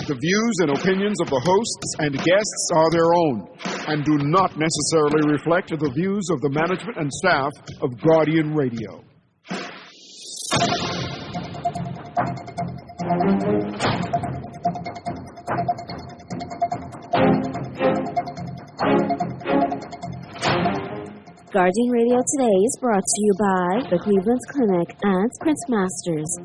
The views and opinions of the hosts and guests are their own and do not necessarily reflect the views of the management and staff of Guardian Radio. Guardian Radio Today is brought to you by the Cleveland Clinic and Prince Masters.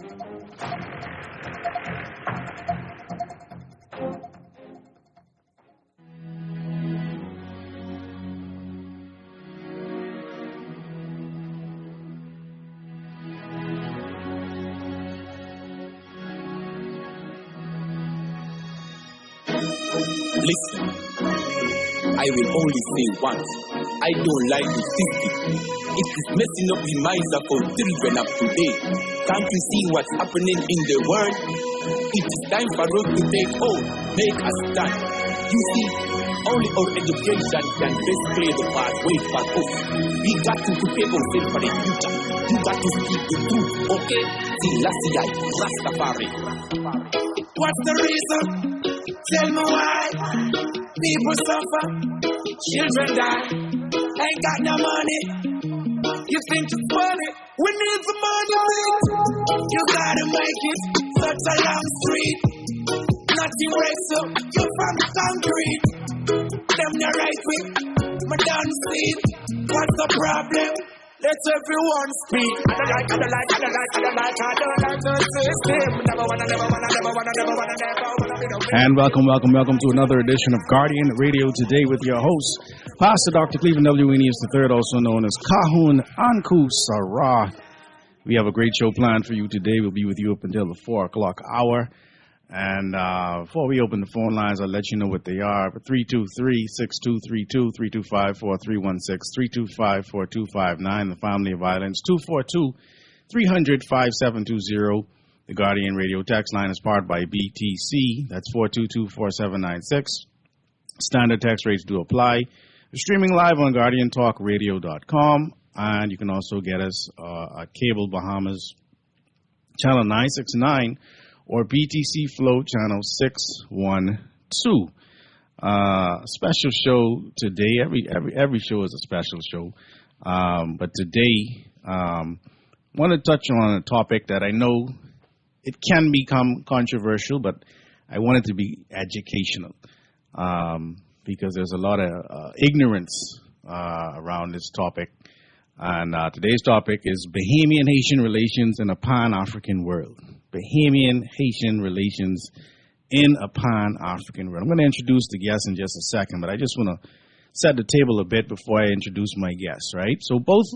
Listen, I will only say once. I don't like the system. It is messing up the minds of our children of today. Can't you see what's happening in the world? It is time for us to take hold, make a stand. You see, only our education can best clear the pathway for us. We got to prepare ourselves for the future. You got to speak the truth, okay? Selassie, Rastafari. What's the reason? Tell me why. People suffer, children die. Ain't got no money. You think it's funny? We need the money, mate. You gotta make it. Such a long street. Nothing breaks up. You're from the concrete. Them the right way. My done see. What's the problem? Let everyone speak. I don't like the system. Never wanna. And welcome to another edition of Guardian Radio Today with your host, Pastor Dr. Cleveland W. Eneas III, also known as Kahun Anku Sarah. We have a great show planned for you today. We'll be with you up until the 4 o'clock hour. And before we open the phone lines, I'll let you know what they are. 323-6232, 325-4316, 325-4259, the Family of Violence, 242-300-5720. The Guardian Radio text line is powered by BTC. That's 422-4796. Standard text rates do apply. We're streaming live on GuardianTalkRadio.com. And you can also get us at Cable Bahamas, channel 969, or BTC Flow, channel 612. Special show today. Every show is a special show. But today, want to touch on a topic that I know it can become controversial, but I want it to be educational because there's a lot of ignorance around this topic. And today's topic is Bahamian-Haitian relations in a Pan-African world. Bahamian-Haitian relations in a Pan-African world. I'm going to introduce the guests in just a second, but I just want to set the table a bit before I introduce my guests, right? So both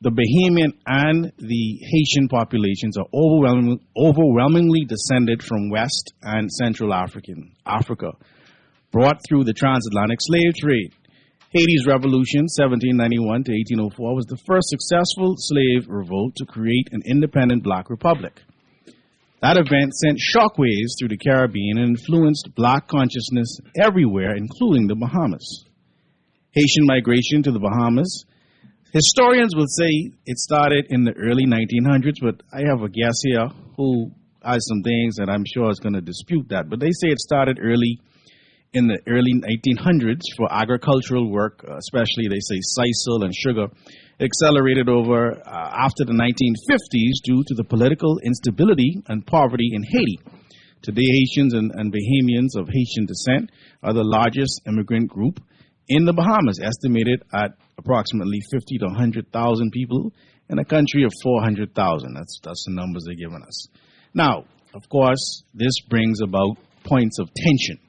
the Bahamian and the Haitian populations are overwhelmingly descended from West and Central Africa, brought through the transatlantic slave trade. Haiti's revolution, 1791 to 1804, was the first successful slave revolt to create an independent black republic. That event sent shockwaves through the Caribbean and influenced black consciousness everywhere, including the Bahamas. Haitian migration to the Bahamas. Historians will say it started in the early 1900s, but I have a guest here who has some things that I'm sure is going to dispute that. But they say it started in the early 1900s for agricultural work, especially they say sisal and sugar. It accelerated over after the 1950s due to the political instability and poverty in Haiti. Today, Haitians and Bahamians of Haitian descent are the largest immigrant group in the Bahamas, estimated at approximately 50 to 100,000 people in a country of 400,000. That's the numbers they're giving us. Now, of course, this brings about points of tension.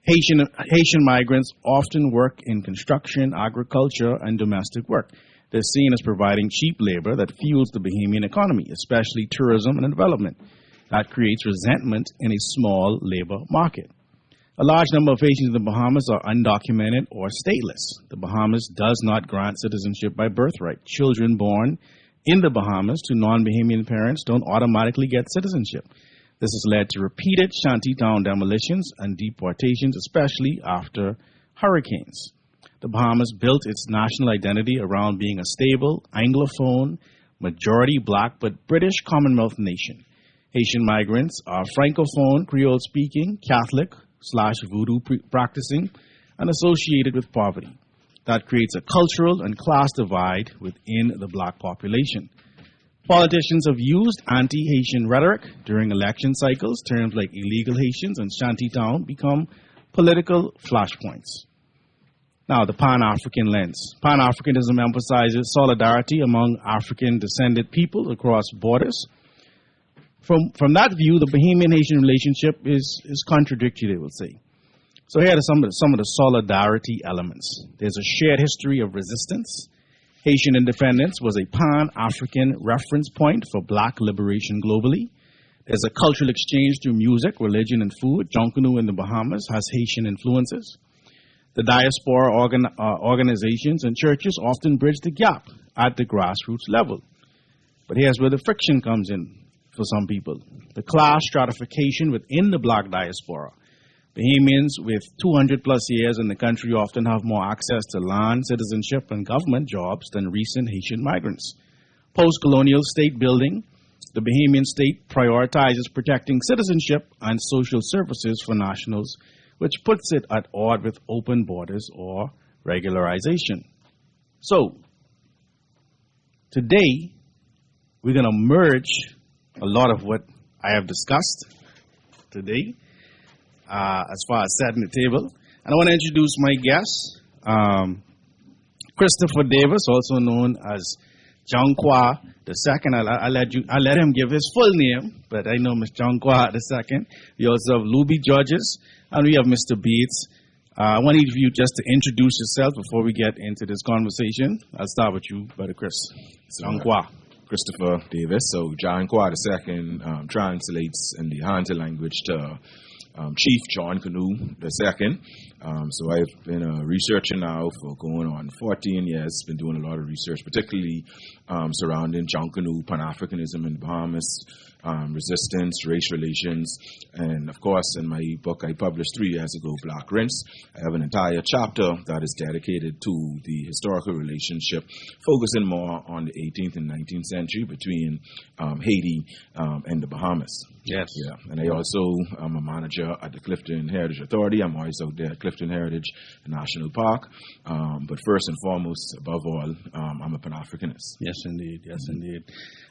Haitian migrants often work in construction, agriculture, and domestic work. They're seen as providing cheap labor that fuels the Bahamian economy, especially tourism and development. That creates resentment in a small labor market. A large number of Haitians in the Bahamas are undocumented or stateless. The Bahamas does not grant citizenship by birthright. Children born in the Bahamas to non-Bahamian parents don't automatically get citizenship. This has led to repeated shantytown demolitions and deportations, especially after hurricanes. The Bahamas built its national identity around being a stable, Anglophone, majority black, but British Commonwealth nation. Haitian migrants are Francophone, Creole-speaking, Catholic/Voodoo practicing, and associated with poverty. That creates a cultural and class divide within the black population. Politicians have used anti-Haitian rhetoric during election cycles. Terms like illegal Haitians and shantytown become political flashpoints. Now, the Pan-African lens. Pan-Africanism emphasizes solidarity among African-descended people across borders. From that view, the Bahamian-Haitian relationship is contradictory, they will say. So here are some of the solidarity elements. There's a shared history of resistance. Haitian independence was a pan-African reference point for black liberation globally. There's a cultural exchange through music, religion, and food. Junkanoo in the Bahamas has Haitian influences. The diaspora organizations and churches often bridge the gap at the grassroots level. But here's where the friction comes in for some people. The class stratification within the black diaspora. Bahamians with 200 plus years in the country often have more access to land, citizenship, and government jobs than recent Haitian migrants. Post-colonial state building, the Bahamian state prioritizes protecting citizenship and social services for nationals, which puts it at odds with open borders or regularization. So, today, we're going to merge a lot of what I have discussed today. As far as setting the table. And I want to introduce my guest, Christopher Davis, also known as Jankwa II. I'll let him give his full name, but I know Mr. Jankwa II. We also have Luby Georges, and we have Mr. Bates. I want each of you just to introduce yourself before we get into this conversation. I'll start with you, Brother Chris. Jankwa. Christopher Davis. So Jankwa II translates in the Hanta language to Chief John Canoe II. So I've been a researcher now for going on 14 years. Been doing a lot of research, particularly surrounding John Canoe, Pan-Africanism in the Bahamas, resistance, race relations, and of course in my book I published 3 years ago, Black Rinse, I have an entire chapter that is dedicated to the historical relationship, focusing more on the 18th and 19th century between Haiti and the Bahamas. Yes. Yeah, and I also am a manager at the Clifton Heritage Authority. I'm always out there at Clifton Heritage National Park. But first and foremost, above all, I'm a Pan-Africanist. Yes, indeed. Yes, indeed.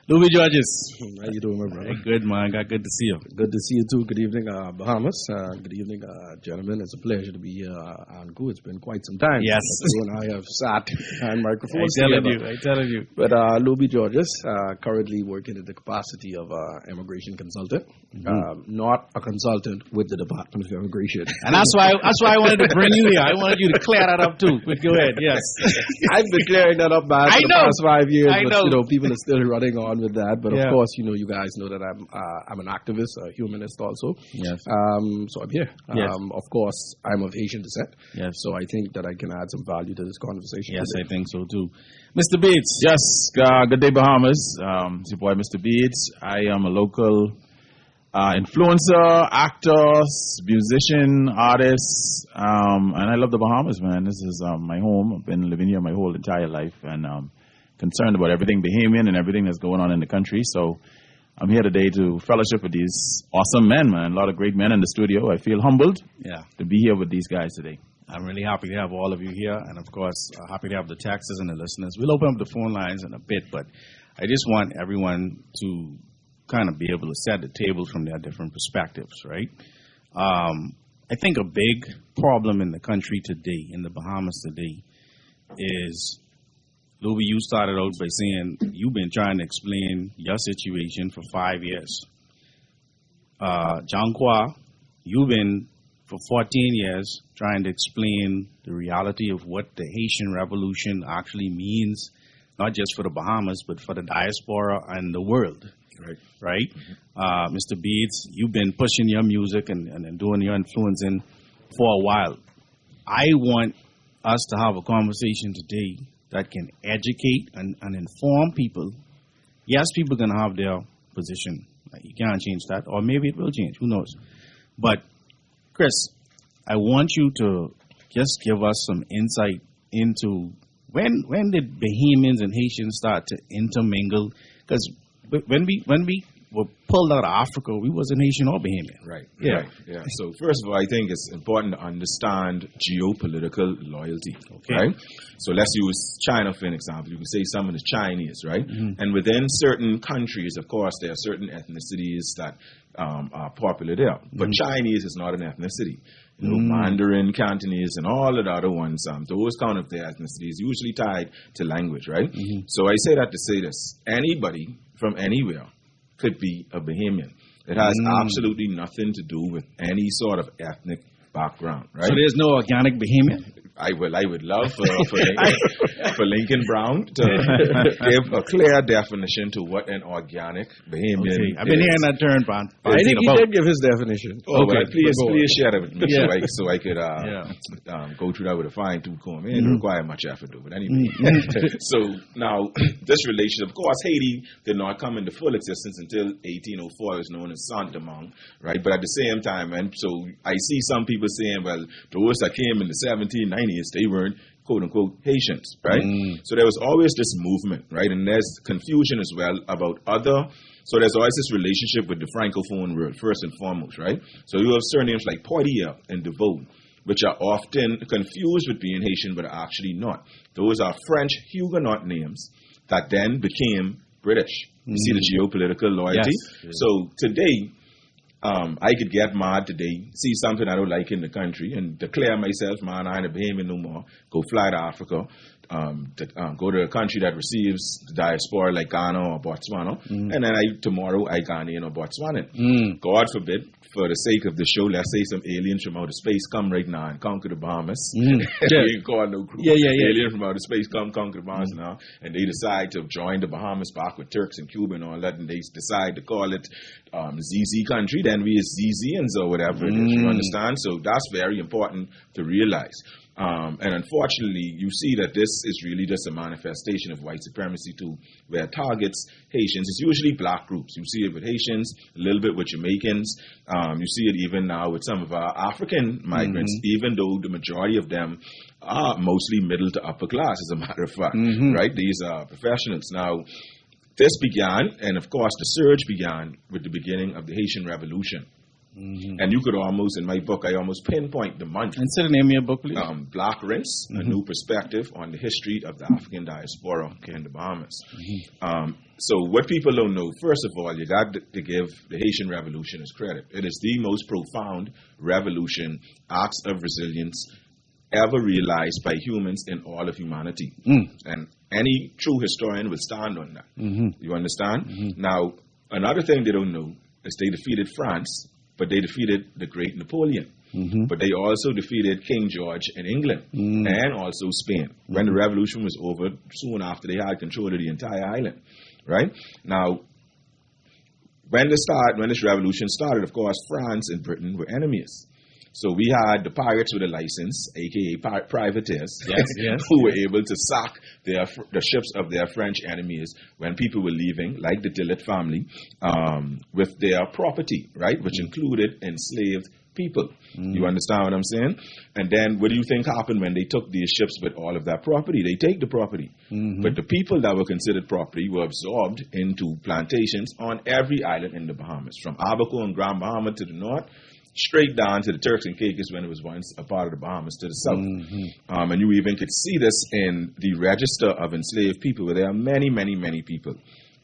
Luby Georges. How you doing, my brother? Hey, good, man. Good to see you. Good to see you, too. Good evening, Bahamas. Good evening, gentlemen. It's a pleasure to be here on Go. It's been quite some time. Yes. You and I have sat on microphones I tell you. But Luby Georges, currently working in the capacity of immigration consultant. Not a consultant with the Department of Immigration. And that's why I wanted to bring you here. I wanted you to clear that up, too. But go ahead, yes. I've been clearing that up, man, for the past 5 years. I know. But, people are still running on with that. But, of course, you guys know that I'm an activist, a humanist also. Yes. So I'm here. Yes. Of course, I'm of Haitian descent. Yes. So I think that I can add some value to this conversation. Yes, I think so, too. Mr. Bates. Yes. Good day, Bahamas. It's your boy, Mr. Bates. I am a local influencer, actor, musician, artist, and I love the Bahamas, man. This is my home. I've been living here my whole entire life, and concerned about everything Bahamian and everything that's going on in the country. So I'm here today to fellowship with these awesome men, man. A lot of great men in the studio. I feel humbled to be here with these guys today. I'm really happy to have all of you here, and of course, happy to have the texters and the listeners. We'll open up the phone lines in a bit, but I just want everyone to kind of be able to set the table from their different perspectives, right? I think a big problem in the country today, in the Bahamas today, is, Luby, you started out by saying you've been trying to explain your situation for 5 years. Jankwa, you've been for 14 years trying to explain the reality of what the Haitian Revolution actually means, not just for the Bahamas, but for the diaspora and the world. Right? Mr. Beats, you've been pushing your music and doing your influencing for a while. I want us to have a conversation today that can educate and inform people. Yes, people are going to have their position. You can't change that. Or maybe it will change. Who knows? But, Chris, I want you to just give us some insight into when did Bahamians and Haitians start to intermingle? Because when we were pulled out of Africa, we wasn't Haitian or Bahamian. Right. Yeah. Right. Yeah. So first of all, I think it's important to understand geopolitical loyalty. Okay. Right. So let's use China for an example. You can say someone is Chinese, right? And within certain countries, of course, there are certain ethnicities that are popular there. But Chinese is not an ethnicity. You know, Mandarin, Cantonese, and all of the other ones, those kind of their ethnicities usually tied to language, right? So I say that to say this: anybody from anywhere could be a Bahamian. It has absolutely nothing to do with any sort of ethnic background, right? So there's no organic Bahamian? I would love for Lincoln Brown to give a clear definition to what an organic Bahamian is. I've been hearing that term, Pan. I think he did give his definition. Oh, well, please share that with me so I could go through that with a fine-tooth comb. It didn't require much effort, though. But anyway, so now this relationship, of course, Haiti did not come into full existence until 1804. It was known as Saint-Domingue, right? But at the same time, and so I see some people saying, well, those that came in the 1790s, they weren't quote-unquote Haitians, right? So there was always this movement, right? And there's confusion as well about so there's always this relationship with the Francophone world, first and foremost, right? So you have surnames like Poitiers and Devoe, which are often confused with being Haitian, but are actually not. Those are French Huguenot names that then became British. You see the geopolitical loyalty? Yes. So today, I could get mad today, see something I don't like in the country, and declare myself, man, I ain't a Bahamian no more. Go fly to Africa, go to a country that receives the diaspora like Ghana or Botswana, and then tomorrow I Ghanaian or Botswanan. God forbid, for the sake of the show, let's say some aliens from outer space come right now and conquer the Bahamas. We ain't call no crew. Alien from outer space come conquer the Bahamas now, and they decide to join the Bahamas back with Turks and Cuba and all that, and they decide to call it ZZ country. Then we is ZZians or whatever it is. You understand? So that's very important to realize. And unfortunately, you see that this is really just a manifestation of white supremacy too, where it targets Haitians. It's usually black groups. You see it with Haitians, a little bit with Jamaicans. You see it even now with some of our African migrants, even though the majority of them are mostly middle to upper class, as a matter of fact, right? These are professionals. Now, this began, and of course the surge began with the beginning of the Haitian Revolution. And you could almost, in my book, I almost pinpoint the month. And say the name of your book, please. Black Rinse, a new perspective on the history of the African diaspora in the Bahamas. So what people don't know, first of all, you got to give the Haitian Revolution its credit. It is the most profound revolution, acts of resilience, ever realized by humans in all of humanity. And any true historian will stand on that. You understand? Now, another thing they don't know is they defeated France, but they defeated the great Napoleon. But they also defeated King George in England and also Spain. When the revolution was over, soon after, they had control of the entire island. Right? Now, when this revolution started, of course, France and Britain were enemies. So we had the pirates with a license, a.k.a. privateers, who were able to sack the ships of their French enemies when people were leaving, like the Dillet family, with their property, right, which included enslaved people. You understand what I'm saying? And then what do you think happened when they took these ships with all of that property? They take the property. But the people that were considered property were absorbed into plantations on every island in the Bahamas, from Abaco and Grand Bahama to the north, straight down to the Turks and Caicos when it was once a part of the Bahamas to the south. And you even could see this in the register of enslaved people, where there are many, many, many people.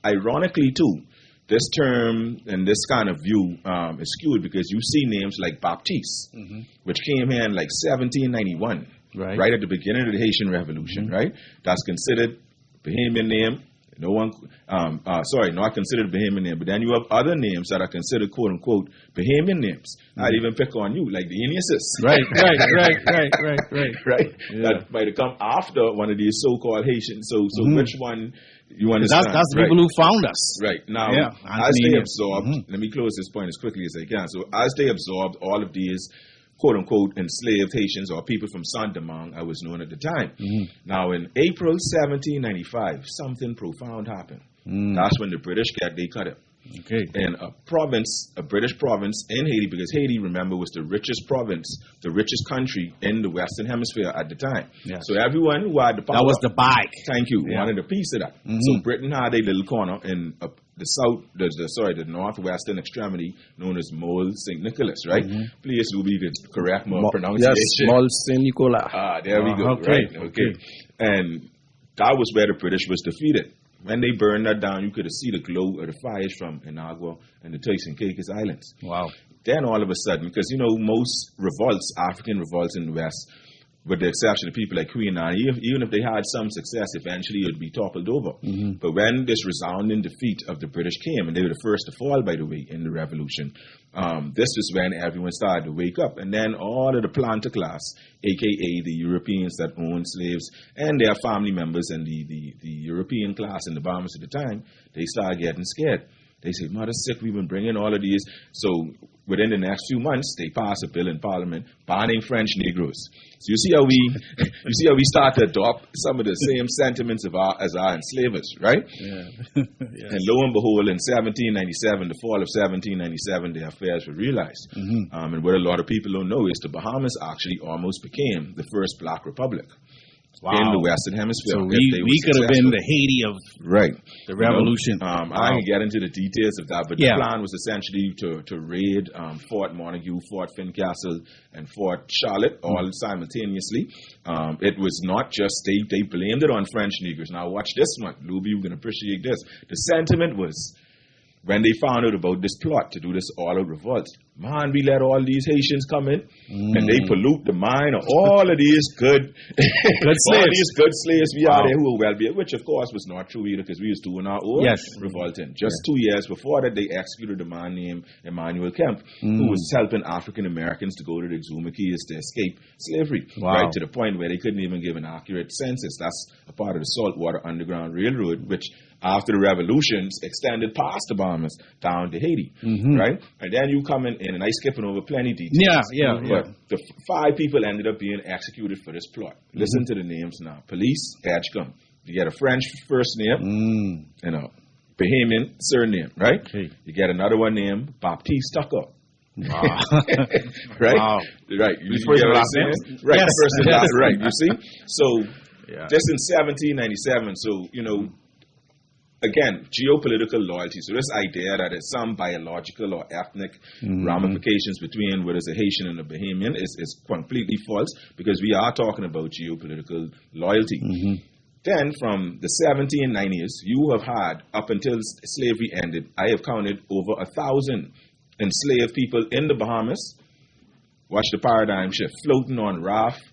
Ironically, too, this term and this kind of view is skewed because you see names like Baptiste, which came here in like 1791, right at the beginning of the Haitian Revolution, right? That's considered Bahamian name. No one, not considered Bahamian name, but then you have other names that are considered quote unquote Bahamian names. I'd even pick on you, like the Eniuses. Right. That might have come after one of these so-called Haitians. So which one you understand? That's the people who found us. Right. Now, as they absorbed, let me close this point as quickly as I can. So as they absorbed all of these quote-unquote enslaved Haitians or people from Saint-Domingue, I was known at the time. Now, in April 1795, something profound happened. That's when the British they cut it. Okay. in a province, a British province in Haiti, because Haiti, remember, was the richest province, the richest country in the Western Hemisphere at the time. Yes. So everyone who had the power, That was the bag. thank you, Yeah. wanted a piece of that. So Britain had a little corner in the northwestern extremity known as Mole St. Nicholas, right? Please, Luby, could correct my pronunciation. Yes, Mol Saint Nicolas. There we go. Okay. Right. Okay. And that was where the British was defeated. When they burned that down, you could have seen the glow of the fires from Inagua and the Turks and Caicos Islands. Wow. Then all of a sudden, because most revolts, African revolts in the West, with the exception of people like Queen Anne, even if they had some success, eventually it would be toppled over. But when this resounding defeat of the British came, and they were the first to fall, by the way, in the revolution, this was when everyone started to wake up. And then all of the planter class, a.k.a. the Europeans that owned slaves and their family members and the European class in the Bahamas at the time, they started getting scared. They say, "Mother sick, we've been bringing all of these." So within the next few months, they passed a bill in Parliament banning French Negroes. So you see how we start to adopt some of the same sentiments as our enslavers, right? Yeah. And lo and behold, in 1797, the fall of 1797, the affairs were realized. And what a lot of people don't know is the Bahamas actually almost became the first black republic. Wow. In the Western Hemisphere. So we could have been the Haiti of the revolution. I can get into the details of that, but the plan was essentially to raid Fort Montague, Fort Fincastle, and Fort Charlotte all simultaneously. It was not just, they blamed it on French Negroes. Now watch this one. Luby, you can appreciate this. The sentiment was, when they found out about this plot to do this all-out revolt, man, we let all these Haitians come in, and they pollute the mind of all of these good slaves we are there who were well-behaved, which of course was not true either, because we was doing our own revolting. Just 2 years before that, they executed a man named Emmanuel Kemp, who was helping African Americans to go to the Exuma Keys to escape slavery, right, to the point where they couldn't even give an accurate census. That's a part of the Saltwater Underground Railroad, which after the revolutions extended past the Bahamas down to Haiti, right? And then you come in, and I skipping over plenty details. But the 5 people ended up being executed for this plot. Listen to the names now. Police, Edgecombe. You get a French first name and a Bahamian surname, right? Okay. You get another one named Baptiste Tucker. Wow. Right? Wow. Right. First and last name? Right. Yes. First and last, right. You see? So, Yeah. just in 1797, so, again, geopolitical loyalty. So this idea that there's some biological or ethnic ramifications between what is a Haitian and a Bahamian is completely false, because we are talking about geopolitical loyalty. Then from the 1790s, you have had, up until slavery ended, I have counted over 1,000 enslaved people in the Bahamas. Watch the paradigm shift, floating on raft,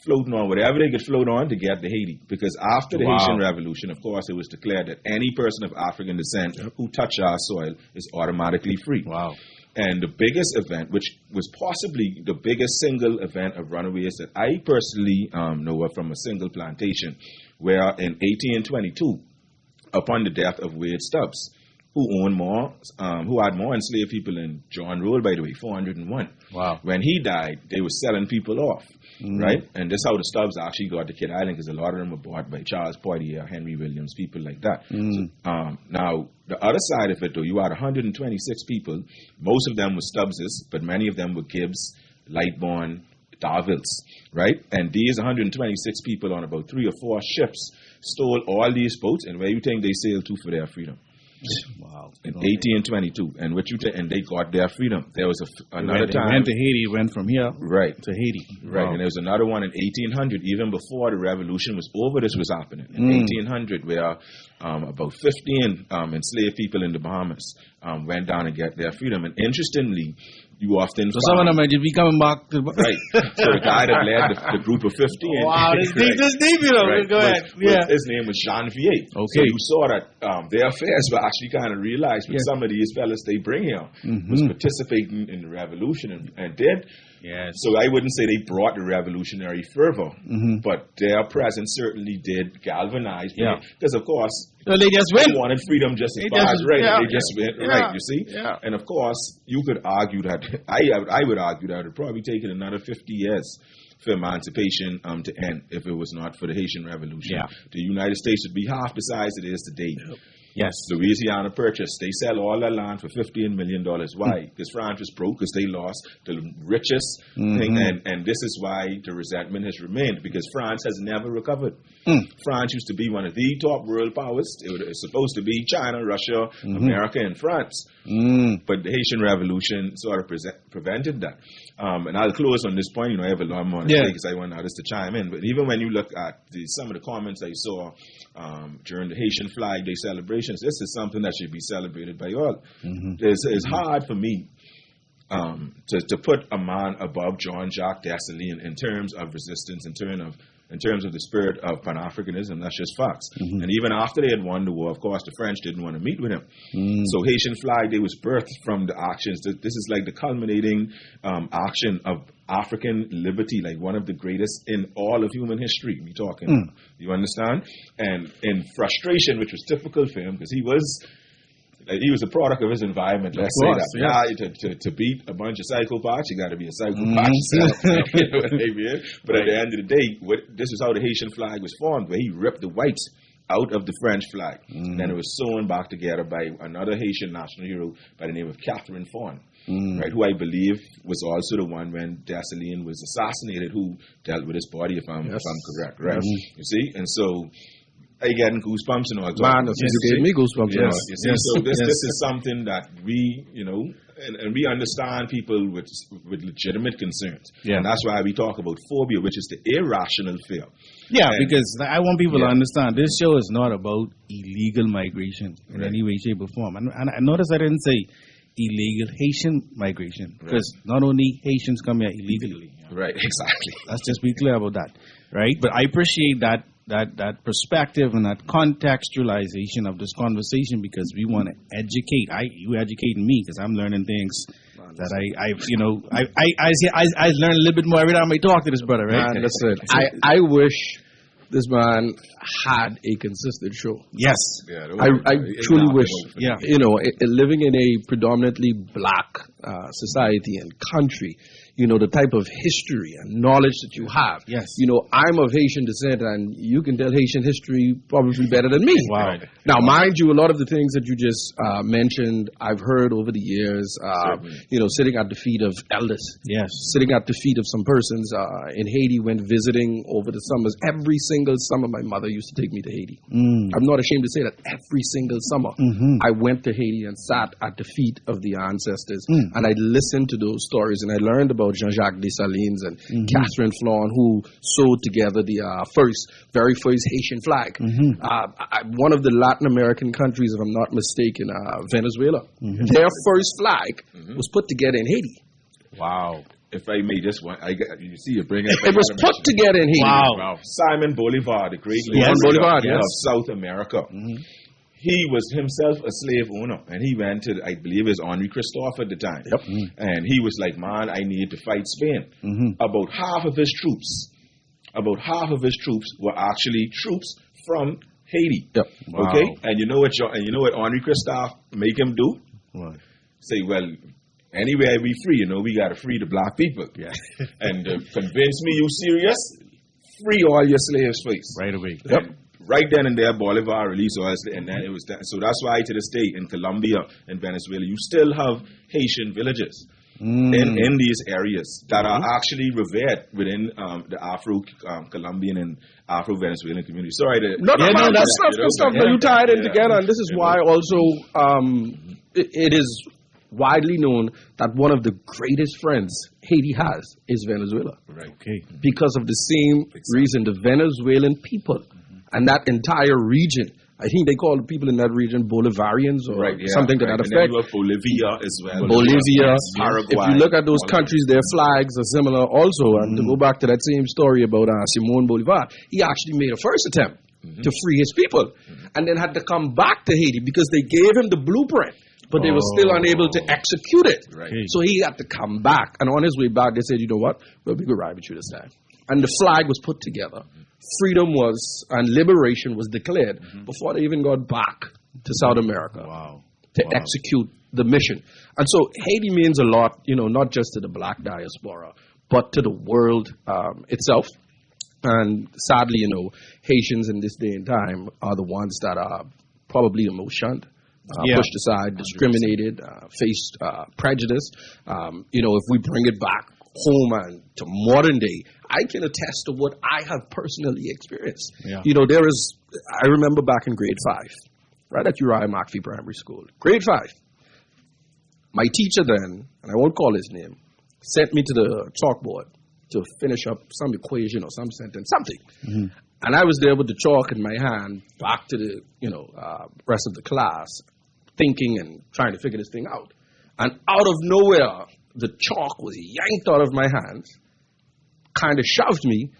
floating on whatever they could float on to get to Haiti. Because after the Haitian Revolution, of course, it was declared that any person of African descent who touched our soil is automatically free. Wow. And the biggest event, which was possibly the biggest single event of runaways that I personally know of from a single plantation, where in 1822, upon the death of Wade Stubbs, who had more enslaved people than John Roll, by the way, 401. Wow. When he died, they were selling people off, right? And that's how the Stubbs actually got to Kid Island, because a lot of them were bought by Charles Poitier, Henry Williams, people like that. So, now, the other side of it, though, you had 126 people. Most of them were Stubbses, but many of them were Gibbs, Lightbourne, Darvilles, right? And these 126 people on about 3 or 4 ships stole all these boats, and where you think they sailed to for their freedom? Wow. In 1822, and and they got their freedom. There was another time. They went to Haiti, went from here to Haiti. Right, and there was another one in 1800, even before the revolution was over, this was happening. In 1800, where about 15 enslaved people in the Bahamas went down and get their freedom. And interestingly, you often some of them might just be coming back to... Right. So the guy that led the group of 15. Wow, this deep, you know. Right. Go ahead. His name was Janvier. Okay. So you saw that their affairs were actually kind of realized with some of these fellas they bring here was participating in the revolution and did. Yes. So I wouldn't say they brought the revolutionary fervor, but their presence certainly did galvanize. Because, of course, so they just went. They wanted freedom just as far as they just went. Right, you see? Yeah. And, of course, you could argue that, I would argue that it would probably taken another 50 years for emancipation to end if it was not for the Haitian Revolution. The United States would be half the size it is today. Yes. Louisiana Purchase, they sell all their land for $15 million. Why? Because France was broke, because they lost the richest thing, and this is why the resentment has remained, because France has never recovered. France used to be one of the top world powers. It was supposed to be China, Russia, America, and France. But the Haitian Revolution sort of prevented that. And I'll close on this point. I have a lot more to say because I want others to chime in. But even when you look at some of the comments I saw during the Haitian Flag Day celebrations, this is something that should be celebrated by all. It's hard for me to put a man above Jean-Jacques Dessalines in terms of resistance, in terms of the spirit of Pan-Africanism. That's just facts. And even after they had won the war, of course, the French didn't want to meet with him. So Haitian Flag Day was birthed from the actions. This is like the culminating action of African liberty, like one of the greatest in all of human history. We talking, you understand? And in frustration, which was typical for him, because he was a product of his environment. Let's say that. To beat a bunch of psychopaths, you got to be a psychopath yourself. You know what I mean? But at the end of the day, this is how the Haitian flag was formed, where he ripped the whites out of the French flag. And then it was sewn back together by another Haitian national hero by the name of Catherine Fawn, right? Who I believe was also the one when Dessalines was assassinated, who dealt with his body, if I'm correct, right? You see? And so I getting goosebumps and all. Man, you gave me goosebumps. Yes. So this is something that we, and we understand people with legitimate concerns. And that's why we talk about phobia, which is the irrational fear. Because I want people to understand this show is not about illegal migration in any way, shape, or form. And I notice I didn't say illegal Haitian migration, because not only Haitians come here illegally. Right, exactly. Let's just be clear about that, right? But I appreciate that perspective and that contextualization of this conversation, because we want to educate. You educating me, because I'm learning things that I learn a little bit more every time I talk to this brother, right? Man, listen, I wish this man had a consistent show. Yes. I truly wish, living in a predominantly black society and country, the type of history and knowledge that you have. Yes. I'm of Haitian descent, and you can tell Haitian history probably better than me. Wow. Now, mind you, a lot of the things that you just mentioned, I've heard over the years, sitting at the feet of elders. Yes. Sitting at the feet of some persons in Haiti when visiting over the summers. Every single summer, my mother used to take me to Haiti. I'm not ashamed to say that every single summer, I went to Haiti and sat at the feet of the ancestors, and I listened to those stories, and I learned about Jean-Jacques Dessalines and Catherine Fawn, who sewed together the very first Haitian flag. One of the Latin American countries, if I'm not mistaken, Venezuela. Their first flag was put together in Haiti. Wow. If I may just one, you see, you bring it. It was put together in Haiti. Wow. Simon Bolivar, the great leader of South America. He was himself a slave owner, and he went to, I believe it was Henri Christophe at the time. And he was like, man, I need to fight Spain. About half of his troops were actually troops from Haiti. Wow. Okay? And you know what Henri Christophe make him do? What? Say, well, anywhere we free, we got to free the black people. And convince me you serious? Free all your slaves first. Right away. Right then and there, Bolivar released oil, and then it was that. So that's why to this day in Colombia and Venezuela, you still have Haitian villages in these areas that are actually revered within the Afro-Colombian and Afro-Venezuelan community. Sorry, that's stuff that you tied in together, and this is why also it is widely known that one of the greatest friends Haiti has is Venezuela. Right. Okay. Because of the same reason, the Venezuelan people and that entire region, I think they call the people in that region Bolivarians or something to that effect. And then you have Bolivia as well. Bolivia. Paraguay. If you look at those countries, their flags are similar also. And to go back to that same story about Simon Bolivar, he actually made a first attempt to free his people and then had to come back to Haiti because they gave him the blueprint, but they were still unable to execute it. Right. So he had to come back. And on his way back, they said, you know what? We'll be good ride with you this time. And the flag was put together. Freedom and liberation was declared before they even got back to South America to execute the mission. And so Haiti means a lot, not just to the black diaspora, but to the world itself. And sadly, Haitians in this day and time are the ones that are probably the most shunned, pushed aside, discriminated, faced prejudice. If we bring it back home and to modern day, I can attest to what I have personally experienced. Yeah. I remember back in grade 5, right at Uriah McPhee Primary School, grade 5. My teacher then, and I won't call his name, sent me to the chalkboard to finish up some equation or some sentence, something. Mm-hmm. And I was there with the chalk in my hand, back to the rest of the class, thinking and trying to figure this thing out. And out of nowhere, the chalk was yanked out of my hands, kind of shoved me,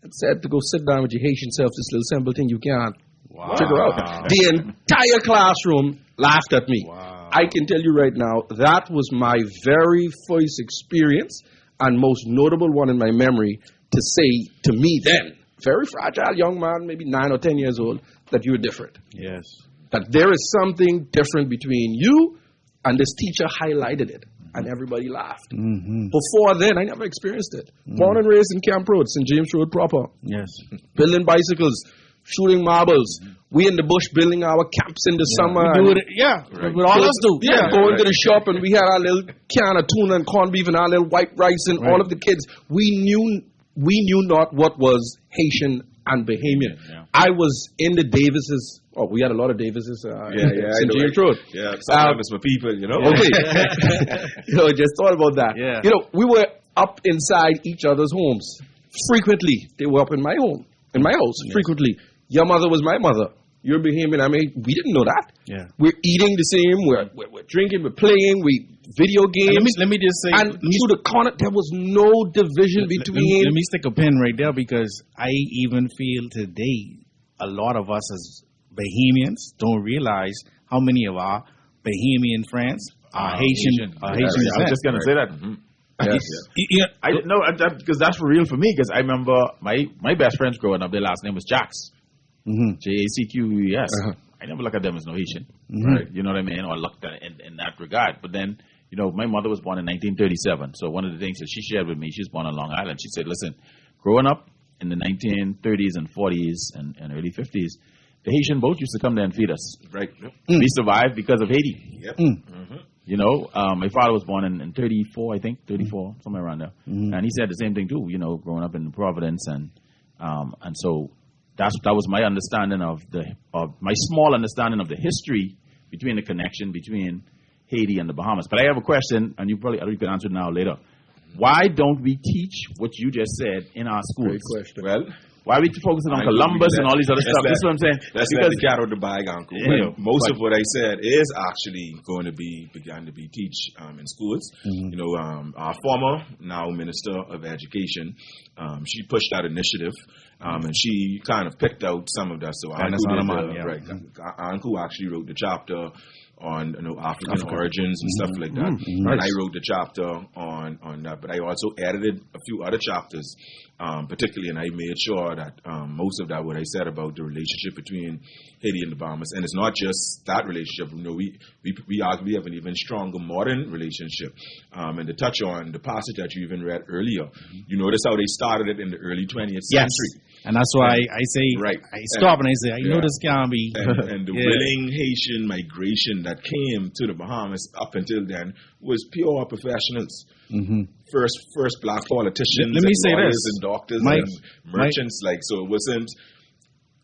and said to go sit down with your Haitian self, this little simple thing you can't figure out. The entire classroom laughed at me. Wow. I can tell you right now, that was my very first experience and most notable one in my memory to say to me then, very fragile young man, maybe 9 or 10 years old, that you're different. Yes. That there is something different between you, and this teacher highlighted it, and everybody laughed. Mm-hmm. Before then, I never experienced it. Mm-hmm. Born and raised in Camp Road, St. James Road proper. Yes. Building bicycles, shooting marbles. We in the bush building our camps in the summer. We do it, what all us do. Yeah, going to the shop, and we had our little can of tuna and corned beef and our little white rice, and all of the kids. We knew not what was Haitian and Bahamian. Yeah. I was in the Davises. Oh, we had a lot of Davises. St. James Road. Yeah, sometimes for people, Okay. Just thought about that. Yeah. We were up inside each other's homes frequently. They were up in my home, in my house, frequently. Your mother was my mother. You're Bahamian. We didn't know that. Yeah. We're eating the same. We're drinking. We're playing. Video games. Let me just say. And through the corner, there was no division between. Let me stick a pin right there, because I even feel today a lot of us as Bahamians don't realize how many of our Bahamian friends are Haitian. I was just going to say that. Mm-hmm. Yes. I know because that's for real for me. Because I remember my best friends growing up. Their last name was Jacques. Mm-hmm. Jacques. I never look at them as no Haitian, right? You know what I mean, or looked at it in that regard. But then, my mother was born in 1937. So one of the things that she shared with me, she was born on Long Island. She said, "Listen, growing up in the 1930s and 40s and early 50s, the Haitian boat used to come there and feed us. Right? We survived because of Haiti. Yep. My father was born in 34, I think, 34, somewhere around there. Mm-hmm. And he said the same thing too, growing up in Providence. And so that was my understanding of my small understanding of the history between the connection between Haiti and the Bahamas. But I have a question, and you can answer it now or later. Why don't we teach what you just said in our schools? Great question. Well, why are we focusing on Columbus and all these other stuff? That's what I'm saying. Let's let the cat out of the bag, Uncle. Most of what I said is actually going to be begun to be taught in schools. Mm-hmm. Our former, now Minister of Education, she pushed that initiative, and she kind of picked out some of that. So Uncle actually wrote the chapter on African origins and stuff like that. Mm-hmm. And I wrote the chapter on that, but I also edited a few other chapters, particularly, and I made sure that most of that, what I said about the relationship between Haiti and the Bahamas, and it's not just that relationship. We argue we have an even stronger modern relationship. And to touch on the passage that you even read earlier, you notice how they started it in the early 20th century. And that's why I say, I stop and I say, I know this can't be. And the willing Haitian migration that came to the Bahamas up until then was pure professionals. Mm-hmm. First black politicians, let me say this, and doctors and merchants. So it wasn't,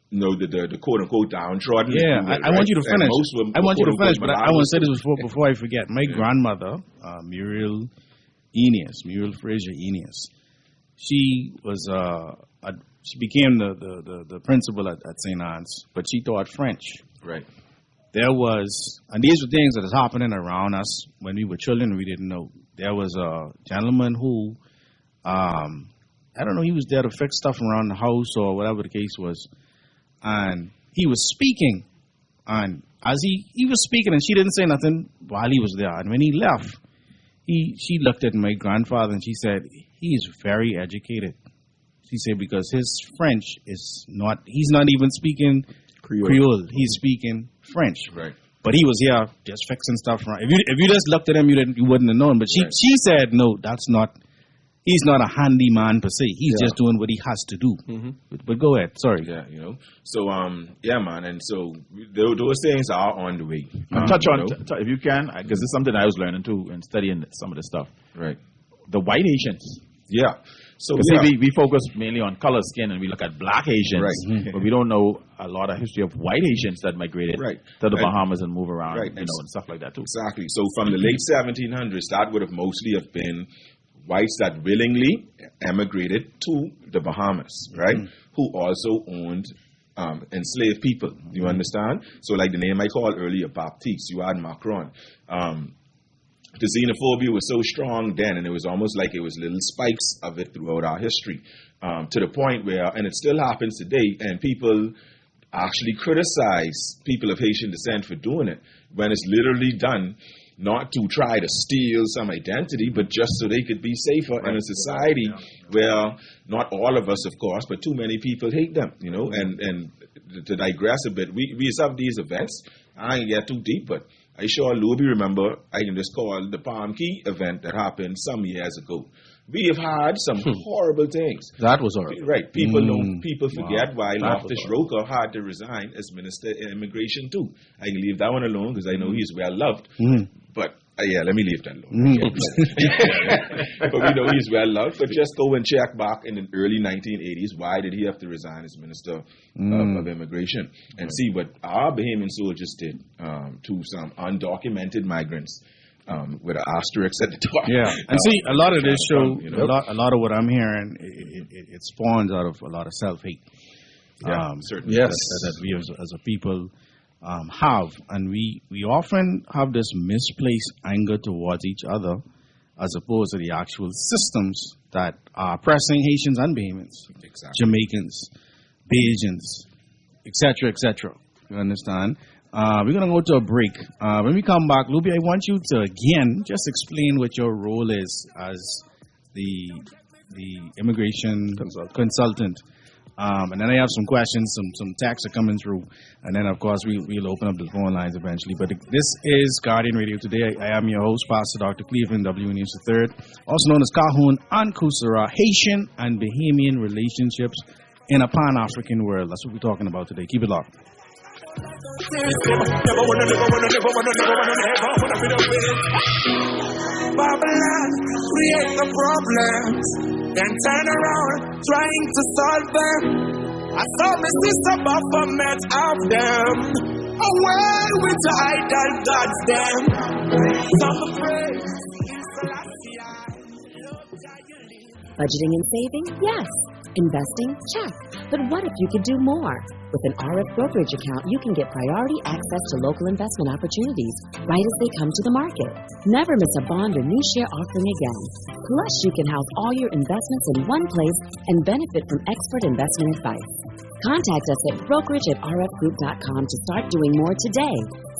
the quote unquote downtrodden. Yeah, I want you to finish. I want you to finish, but I want to say this before I forget. My grandmother, Muriel Fraser Eneas, she was she became the principal at St. Anne's, but she taught French. Right. There was, and these were things that was happening around us when we were children. We didn't know. There was a gentleman who, I don't know, he was there to fix stuff around the house or whatever the case was, and he was speaking, and as he was speaking, and she didn't say nothing while he was there. And when he left, she looked at my grandfather and she said, "He is very educated." She said, because his French is not, he's not even speaking Creole. He's speaking French. Right. But he was here just fixing stuff around. If you just looked at him, you wouldn't have known. But she said, no, that's not he's not a handyman per se. He's just doing what he has to do. But go ahead. Sorry. Yeah, So, yeah, man. And so those things are on the way. Touch on, if you can, because it's something I was learning too and studying some of the stuff. Right. The white Asians. Yeah. So we focus mainly on color skin and we look at black Asians, right. But we don't know a lot of history of white Asians that migrated to the Bahamas and move around, and stuff like that too. Exactly. So from the late 1700s, that would have mostly have been whites that willingly emigrated to the Bahamas, right? Who also owned enslaved people. You understand? So like the name I called earlier, Baptiste, you had Macron. The xenophobia was so strong then, and it was almost like it was little spikes of it throughout our history, to the point where, and it still happens today, and people actually criticize people of Haitian descent for doing it, when it's literally done not to try to steal some identity, but just so they could be safer in a society where not all of us, of course, but too many people hate them, and to digress a bit, we have these events. I ain't get too deep, but I sure Louis remember, I can just call the Palm Key event that happened some years ago. We have had some horrible things. That was horrible. Right. People forget why Loftus Roker had to resign as Minister of Immigration too. I can leave that one alone because I know he's well loved. But let me leave that alone. But we know he's well loved. But just go and check back in the early 1980s. Why did he have to resign as Minister of Immigration? And see what our Bahamian soldiers did to some undocumented migrants. With an asterisk at the top. Yeah, and see, a lot of this show, a lot of what I'm hearing, it spawns out of a lot of self-hate. Certainly. Yes, that we as a people have, and we often have this misplaced anger towards each other, as opposed to the actual systems that are oppressing Haitians and Bahamians, Jamaicans, Bajans, etc., etc. You understand? We're going to go to a break. When we come back, Luby, I want you to, again, just explain what your role is as the immigration consultant. And then I have some questions, some texts are coming through. And then, of course, we'll open up the phone lines eventually. But this is Guardian Radio Today. I am your host, Pastor Dr. Cleveland W. News III, also known as Calhoun and Kusara, Haitian and Bahamian relationships in a Pan-African world. That's what we're talking about today. Keep it locked. Babylon create the problems, then turn around trying to solve them. I saw my sister Baphomet of them, away with the idol gods them. Some praise. Budgeting and saving? Yes. Investing? Check. But what if you could do more? With an RF brokerage account, you can get priority access to local investment opportunities right as they come to the market. Never miss a bond or new share offering again. Plus, you can house all your investments in one place and benefit from expert investment advice. Contact us at brokerage@rfgroup.com to start doing more today.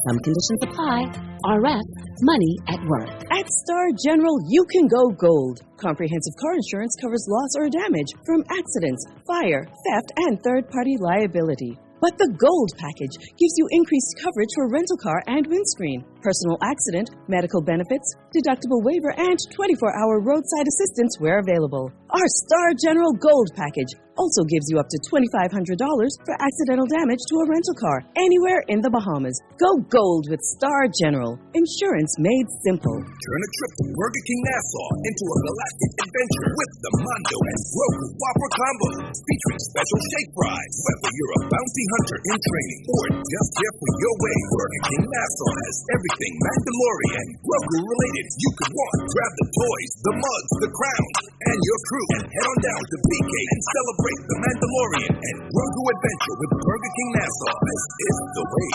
Some conditions apply. RF, money at work. At Star General, you can go gold. Comprehensive car insurance covers loss or damage from accidents, fire, theft, and third-party liability. But the Gold package gives you increased coverage for rental car and windscreen, personal accident, medical benefits, deductible waiver, and 24-hour roadside assistance where available. Our Star General Gold package also gives you up to $2,500 for accidental damage to a rental car anywhere in the Bahamas. Go gold with Star General. Insurance made simple. Turn a trip to Burger King Nassau into a galactic adventure with the Mondo and Roku Whopper Combo, featuring special shake fries. Whether you're a bounty hunter in training or just here for your way, Burger King Nassau has everything Mandalorian, Roku related you could want. Grab the toys, the mugs, the crowns, and your crew, and head on down to BK and celebrate the Mandalorian and Roku adventure with Burger King Nassau. This is the way.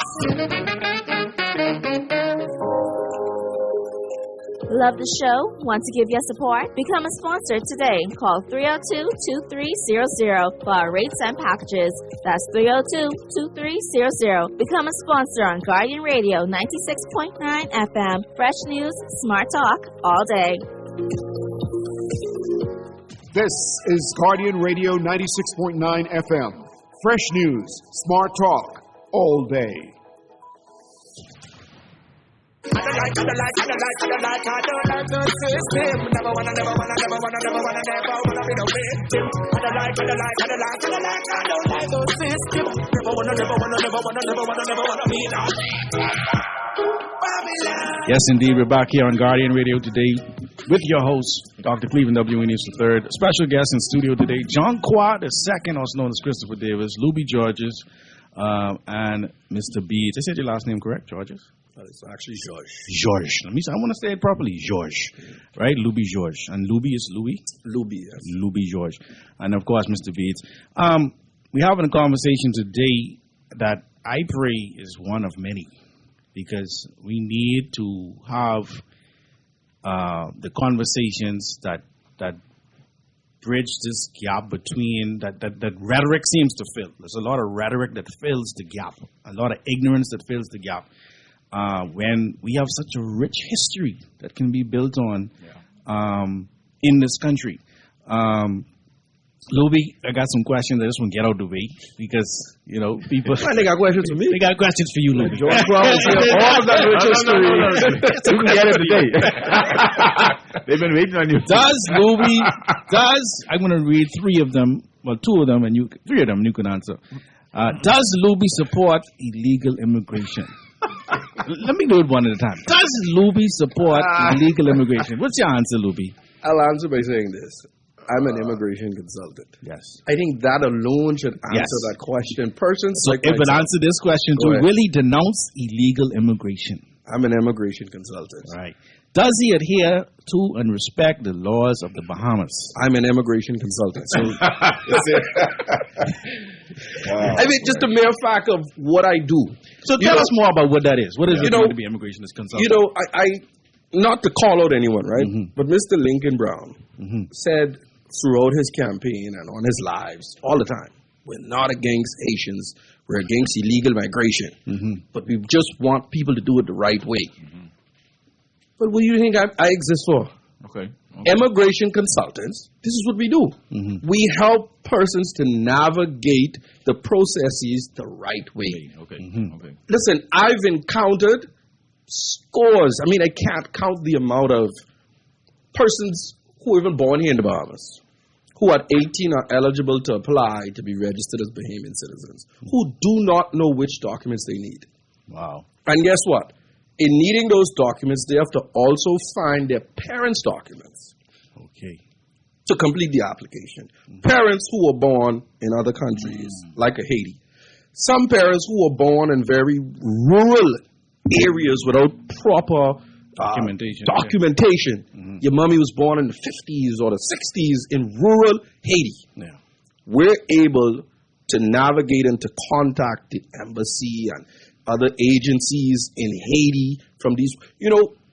Love the show? Want to give your support? Become a sponsor today. Call 302-2300 for our rates and packages. That's 302-2300. Become a sponsor on Guardian Radio 96.9 FM. Fresh news, smart talk, all day. This is Guardian Radio 96.9 FM. Fresh news, smart talk, all day. the system. Never wanna be no victim. I don't like the system. Never wanna be no Babylon. Yes, indeed. We're back here on Guardian Radio today with your host, Dr. Cleveland W. Williams III. Special guest in studio today, John Quad II, also known as Christopher Davis, Luby Georges, and Mr. Beads. I said your last name correct, Georges? It's actually George. George. I want to say it properly. George. Right? Luby George. And Luby is Louis? Luby, yes. Luby George. And of course, Mr. Beads. We're having a conversation today that I pray is one of many, because we need to have the conversations that bridge this gap between that rhetoric seems to fill. There's a lot of rhetoric that fills the gap, a lot of ignorance that fills the gap. When we have such a rich history that can be built on in this country. Luby, I got some questions. I just want to get out of the way because, people. They got questions for me. They got questions for you, Luby. George Brown is here. All of that rich history. You can get it today. They've been waiting on you. I'm going to read three of them, well, two of them, and three of them, you can answer. Does Luby support illegal immigration? Let me do it one at a time. Does Luby support illegal immigration? What's your answer, Luby? I'll answer by saying this. I'm an immigration consultant. Yes. I think that alone should answer that question. Persons so like it would answer this question to really denounce illegal immigration. I'm an immigration consultant. Right. Does he adhere to and respect the laws of the Bahamas? I'm an immigration consultant. So I mean, just the mere fact of what I do. So tell us more about what that is. What is it to be immigration consultant? I not to call out anyone, right? Mm-hmm. But Mr. Lincoln Brown said throughout his campaign and on his lives all the time, we're not against Haitians, we're against illegal migration, but we just want people to do it the right way. But what do you think I exist for? Okay. Immigration consultants, this is what we do. We help persons to navigate the processes the right way. Okay. Listen, I've encountered scores. I mean, I can't count the amount of persons who are even born here in the Bahamas, who at 18 are eligible to apply to be registered as Bahamian citizens, who do not know which documents they need. Wow. And guess what? In needing those documents, they have to also find their parents' documents. Okay. To complete the application. Parents who were born in other countries, like Haiti. Some parents who were born in very rural areas without proper documentation. Your mommy was born in the 50s or the 60s in rural Haiti. Yeah. We're able to navigate and to contact the embassy and other agencies in Haiti from these.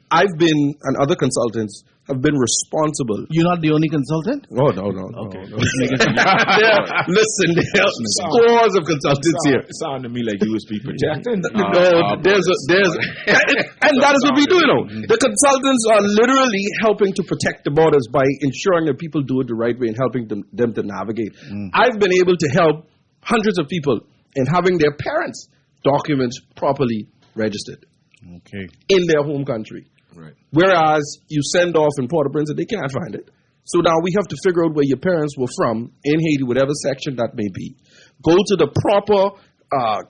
I've been, and other consultants have been responsible. You're not the only consultant? Oh, no. Okay. Listen, there are scores of consultants here. It sounded to me like you was be protecting. And that is what we do, The consultants are literally helping to protect the borders by ensuring that people do it the right way and helping them to navigate. I've been able to help hundreds of people in having their parents' documents properly registered in their home country. Right. Whereas you send off in Port-au-Prince and they can't find it. So now we have to figure out where your parents were from in Haiti, whatever section that may be. Go to the proper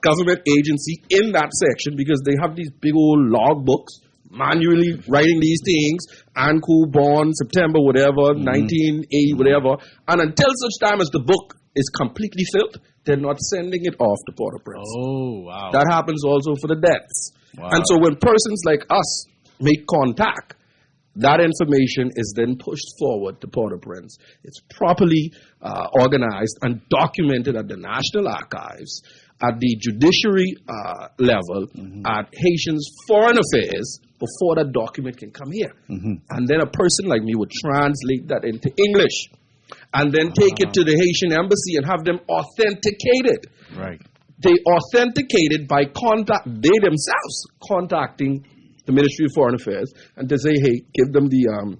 government agency in that section because they have these big old log books manually writing these things. Anku, born September, whatever, 1980, whatever. And until such time as the book is completely filled, they're not sending it off to Port-au-Prince. Oh, wow. That happens also for the deaths. Wow. And so when persons like us make contact, that information is then pushed forward to Port-au-Prince. It's properly organized and documented at the National Archives, at the judiciary level, at Haitians Foreign Affairs, before that document can come here. And then a person like me would translate that into English and then take it to the Haitian embassy and have them authenticated. Right. They authenticate it by they themselves contacting the Ministry of Foreign Affairs and to say, hey, give them the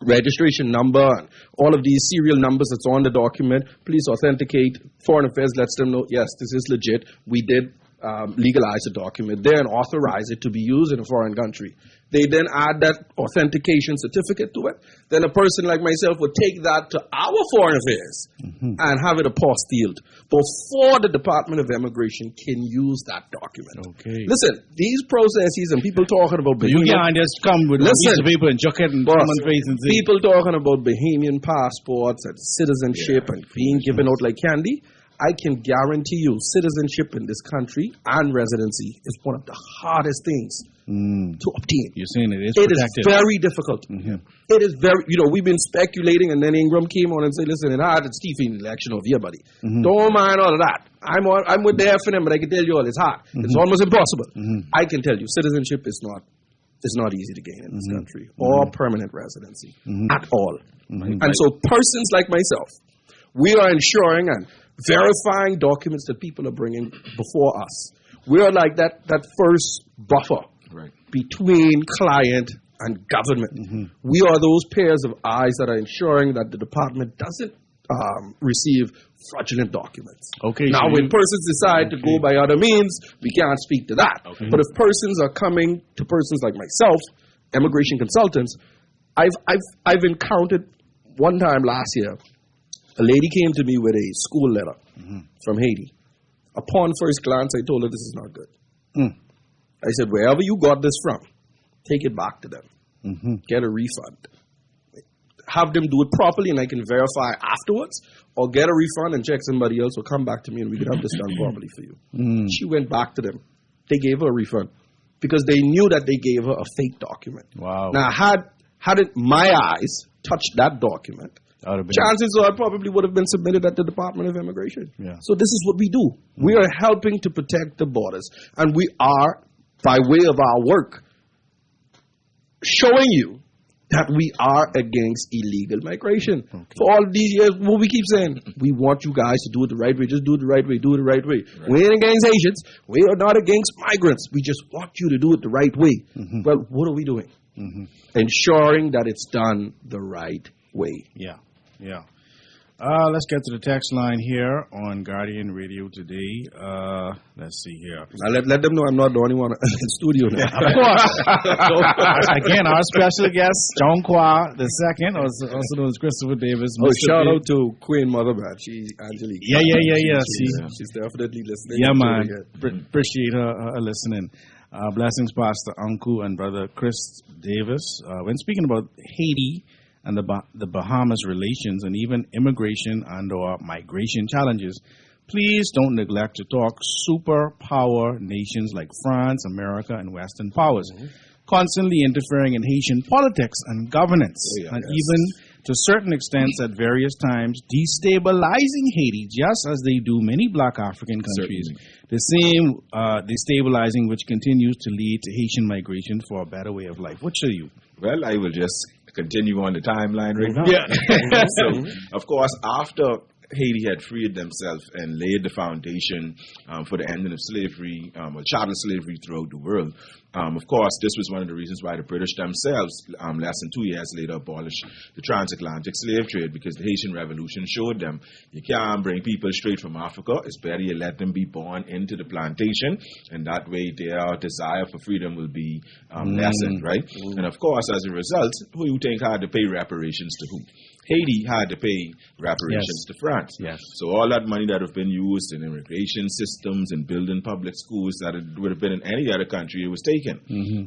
registration number and all of these serial numbers that's on the document. Please authenticate. Foreign Affairs lets them know, yes, this is legit. We did legalize a document there and authorize it to be used in a foreign country. They then add that authentication certificate to it. Then a person like myself would take that to our Foreign Affairs and have it apostilled before the Department of Immigration can use that document. Okay. Listen, these processes and people talking about you can't just come with a piece of paper and chuck it in someone's face and say. People talking about Bahamian passports and citizenship and being given out like candy. I can guarantee you citizenship in this country and residency is one of the hardest things to obtain. You're saying it is protected. It is very difficult. It is very, we've been speculating and then Ingram came on and said, listen, it hard, it's Stephen election over here, buddy. Don't mind all of that. I'm with the FNM, but I can tell you all it's hard. It's almost impossible. I can tell you citizenship is not easy to gain in this country or permanent residency at all. And so persons like myself, we are ensuring and verifying documents that people are bringing before us. We are like that first buffer between client and government. We are those pairs of eyes that are ensuring that the department doesn't receive fraudulent documents. Okay. Now, when persons decide to go by other means, we can't speak to that. But if persons are coming to persons like myself, immigration consultants, I've encountered one time last year. A lady came to me with a school letter from Haiti. Upon first glance, I told her this is not good. I said, wherever you got this from, take it back to them. Get a refund. Have them do it properly and I can verify afterwards, or get a refund and check somebody else or come back to me and we can have this done properly for you. She went back to them. They gave her a refund because they knew that they gave her a fake document. Wow. Now, had it my eyes touched that document, chances are it probably would have been submitted at the Department of Immigration. So this is what we do. We are helping to protect the borders. And we are, by way of our work, showing you that we are against illegal migration. For all these years, what we keep saying, we want you guys to do it the right way. Just do it the right way. Do it the right way. We ain't against Haitians. We are not against migrants. We just want you to do it the right way. Well, what are we doing? Ensuring that it's done the right way. Let's get to the text line here on Guardian Radio today. Let's see here. Now let them know I'm not the only one in studio now. Of course. Again, our special guest, John Kwa II, also known as Christopher Davis. Shout out to Queen Mother Bad. She's Angelique. Yeah. She's definitely listening. Yeah, man. Appreciate her listening. Blessings, Pastor Uncle and Brother Chris Davis. When speaking about Haiti and the Bahamas relations and even immigration and or migration challenges, please don't neglect to talk superpower nations like France, America, and Western powers, constantly interfering in Haitian politics and governance, and even to certain extents at various times destabilizing Haiti, just as they do many black African countries. The same destabilizing which continues to lead to Haitian migration for a better way of life. What should you? Well, I will just continue on the timeline right now. So, of course, after Haiti had freed themselves and laid the foundation for the ending of slavery, or chattel slavery throughout the world. Of course, this was one of the reasons why the British themselves, less than 2 years later, abolished the transatlantic slave trade, because the Haitian Revolution showed them you can't bring people straight from Africa. It's better you let them be born into the plantation, and that way their desire for freedom will be lessened, right? And of course, as a result, who you think had to pay reparations to who? Haiti had to pay reparations to France. So all that money that have been used in immigration systems and building public schools that it would have been in any other country, it was taken.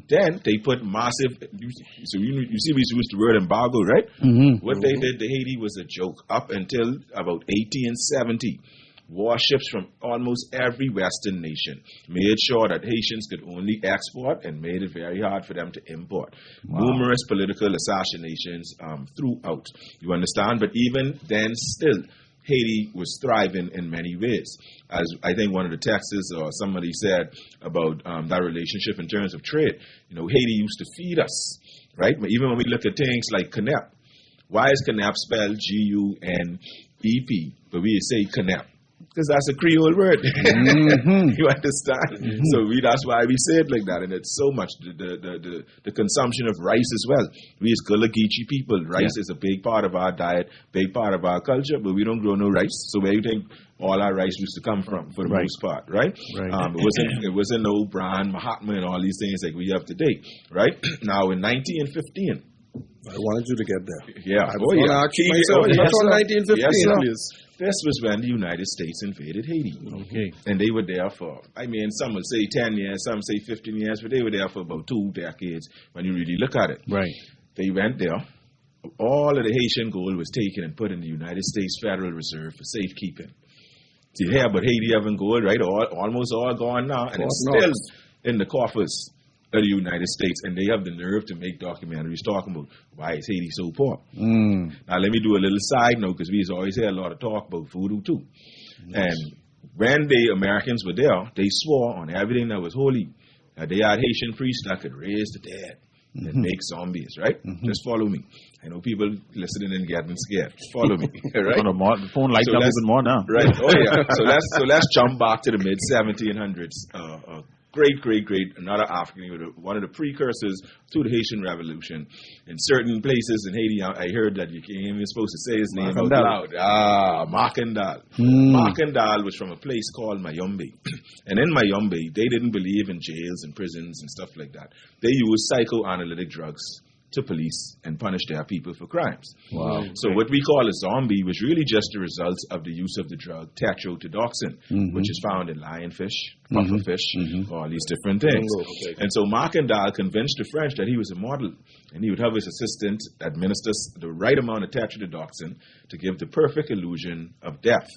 Then they put massive, so you see we used the word embargo, right? What they did to Haiti was a joke. Up until about 1870, warships from almost every Western nation made sure that Haitians could only export and made it very hard for them to import. Numerous political assassinations throughout. You understand? But even then still, Haiti was thriving in many ways. As I think one of the texts or somebody said about that relationship in terms of trade, Haiti used to feed us, right? But even when we look at things like CANEP, why is CANEP spelled G-U-N-E-P, but we say CANEP? Because that's a Creole word. You understand? So that's why we say it like that. And it's so much the consumption of rice as well. We as Gullah Geechee people, rice is a big part of our diet, big part of our culture, but we don't grow no rice. So where do you think all our rice used to come from, for the most part, right? It wasn't no Bran, Mahatma, and all these things like we have today, right? Now in 1915. I wanted you to get there. Yeah. I was going to ask you myself. That's on 1915, please. This was when the United States invaded Haiti. Okay. And they were there for, some would say 10 years, some say 15 years, but they were there for about 2 decades when you really look at it. Right. They went there. All of the Haitian gold was taken and put in the United States Federal Reserve for safekeeping. So you hear about Haiti having gold, right? Almost all gone now. And it's still in the coffers of the United States, and they have the nerve to make documentaries talking about why is Haiti so poor. Now, let me do a little side note, because we always hear a lot of talk about voodoo, too. And when the Americans were there, they swore on everything that was holy that they had Haitian priests that could raise the dead and make zombies, right? Just follow me. I know people listening and getting scared. Follow me, right? The phone lights up even more now. Right, oh yeah. So let's jump back to the mid-1700s. Great, another African, one of the precursors to the Haitian Revolution. In certain places in Haiti, I heard that you can't even supposed to say his name out loud. Markandal. Markandal was from a place called Mayombe. And in Mayombe, they didn't believe in jails and prisons and stuff like that. They used psychoanalytic drugs to police and punish their people for crimes. Wow. So what we call a zombie was really just the result of the use of the drug tetrodotoxin, which is found in lionfish, pufferfish, all these different things. And so Markandal convinced the French that he was a model, and he would have his assistant administer the right amount of tetrodotoxin to give the perfect illusion of death.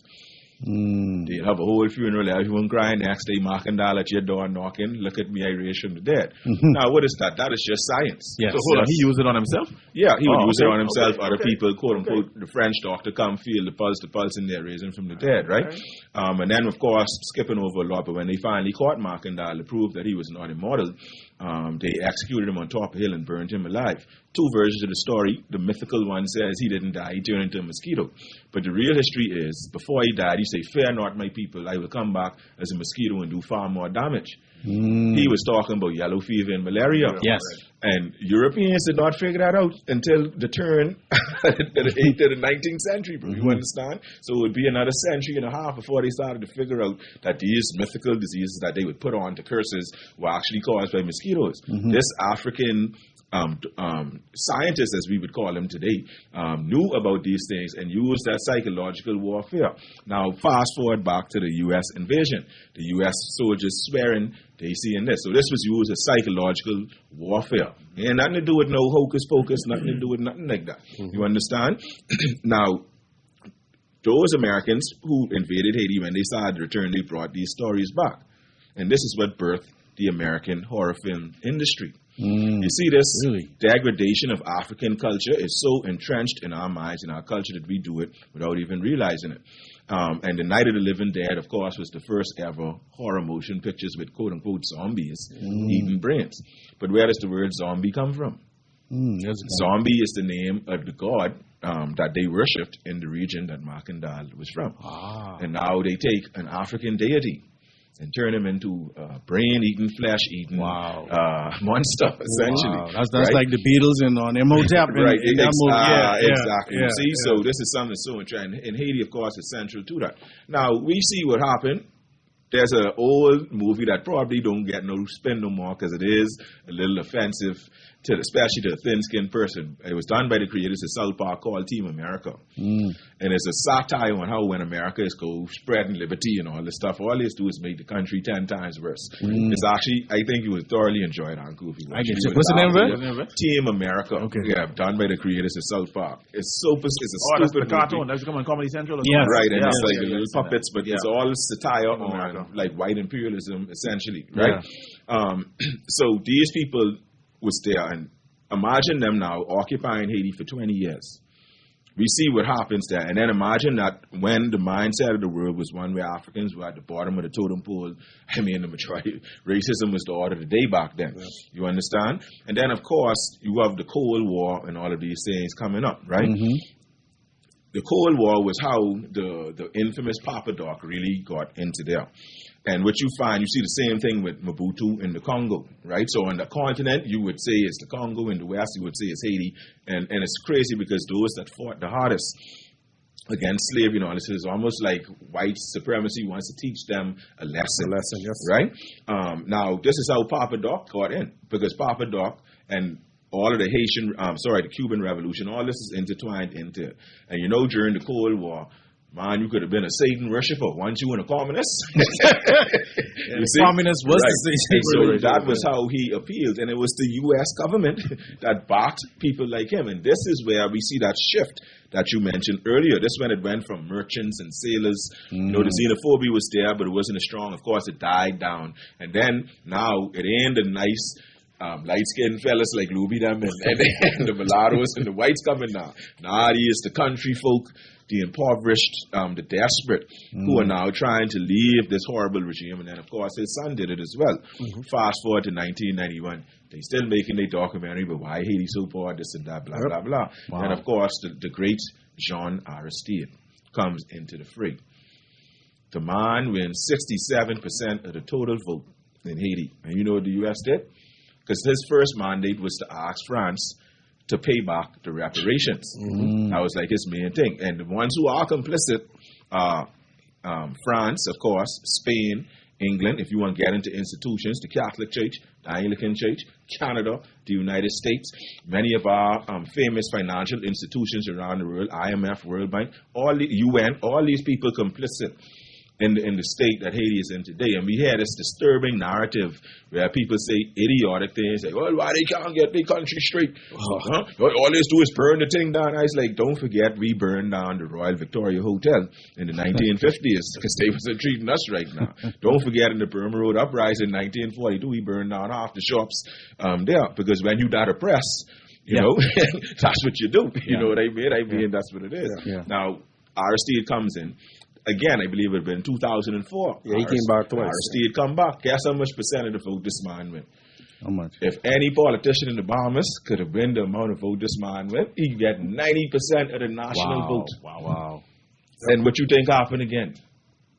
They have a whole funeral, everyone crying. Next day, Markandal at your door knocking. Look at me, I raised from the dead. Now, what is that? That is just science. Yes. So hold on, he used it on himself? Yeah, he would use it on himself. Other people, quote unquote, the French doctor come feel the pulse in there, raising from the dead, right? And then, of course, skipping over a lot, but when they finally caught Markandal to prove that he was not immortal, they executed him on top of a hill and burned him alive. 2 versions of the story. The mythical one says he didn't die, he turned into a mosquito. But the real history is, before he died, he said, "Fear not, my people, I will come back as a mosquito and do far more damage." He was talking about yellow fever and malaria. Yes. And Europeans did not figure that out until the turn to the 19th century, bro. You understand? So it would be another century and a half before they started to figure out that these mythical diseases that they would put on to curses were actually caused by mosquitoes. This African scientists, as we would call them today, knew about these things and used that psychological warfare. Now, fast forward back to the U.S. invasion. The U.S. soldiers swearing they see in this. So this was used as psychological warfare. And nothing to do with no hocus pocus, nothing to do with nothing like that. You understand? Now, those Americans who invaded Haiti, when they started to return, they brought these stories back. And this is what birthed the American horror film industry. You see, this degradation of African culture is so entrenched in our minds, in our culture, that we do it without even realizing it. And The Night of the Living Dead, of course, was the first ever horror motion pictures with quote-unquote zombies eating brains. But where does the word zombie come from? Zombie is the name of the god that they worshipped in the region that Markandal was from. And now they take an African deity and turn him into brain-eating, flesh-eating monster, essentially. Wow. That's like the Beatles on Imhotep. Right, in that movie. Exactly. See, so this is something so interesting. And Haiti, of course, is central to that. Now, we see what happened. There's an old movie that probably don't get no spin no more because it is a little offensive, especially to a thin-skinned person. It was done by the creators of South Park called Team America. And it's a satire on how when America is spreading liberty and all this stuff, all they do is make the country 10 times worse. It's actually, I think you would thoroughly enjoy it, Uncle. What's the name of it? Team America. Okay. Yeah, done by the creators of South Park. It's a stupid that's the cartoon. That's coming on Comedy Central. Yes. Right, and it's like the little puppets, but it's all satire on like white imperialism, essentially, right? So these people was there, and imagine them now occupying Haiti for 20 years. We see what happens there, and then imagine that when the mindset of the world was one where Africans were at the bottom of the totem pole. I mean, the majority, racism was the order of the day back then. You understand? And then, of course, you have the Cold War and all of these things coming up, right? the Cold War was how the infamous Papa Doc really got into there. And what you find, you see the same thing with Mobutu in the Congo, right? So on the continent, you would say it's the Congo. In the West, you would say it's Haiti. And it's crazy because those that fought the hardest against slavery, this is almost like white supremacy wants to teach them a lesson. Yes. Right? Now, this is how Papa Doc got in, because Papa Doc and all of the the Cuban Revolution, all this is intertwined into it. And during the Cold War, man, you could have been a Satan worshiper. Weren't you a communist? Communist was right. the Satan. So that was how he appealed. And it was the U.S. government that backed people like him. And this is where we see that shift that you mentioned earlier. This when it went from merchants and sailors. The xenophobia was there, but it wasn't as strong. Of course, it died down. And then now it ain't the nice light-skinned fellas like Luby them and the mulattoes and the whites coming now. Now it is the country folk, the impoverished, the desperate, who are now trying to leave this horrible regime. And then, of course, his son did it as well. Fast forward to 1991. They still making their documentary, but why Haiti so poor, this and that, blah, blah, blah. Wow. And, of course, the great Jean Aristide comes into the fray. The man wins 67% of the total vote in Haiti. And you know what the U.S. did? Because his first mandate was to ask France to pay back the reparations. That was like his main thing. And the ones who are complicit are France, of course, Spain, England, if you want to get into institutions, the Catholic Church, the Anglican Church, Canada, the United States, many of our famous financial institutions around the world, IMF, World Bank, all the UN, all these people complicit in the state that Haiti is in today. And we hear this disturbing narrative where people say idiotic things like, well, why they can't get their country straight? All they do is burn the thing down. I was like, don't forget we burned down the Royal Victoria Hotel in the 1950s because they wasn't treating us right now. Don't forget in the Burma Road Uprising in 1942, we burned down half the shops there because when you that oppressed, that's what you do. You know what I mean? That's what it is. Now, Aristide comes in. Again, I believe it had been 2004. Yeah, he came back twice. Aristide come back. Guess how much percent of the vote this man win? How much? If any politician in the Bahamas could have win the amount of vote this man win, he'd get 90% of the national vote. Wow. And what you think happened again?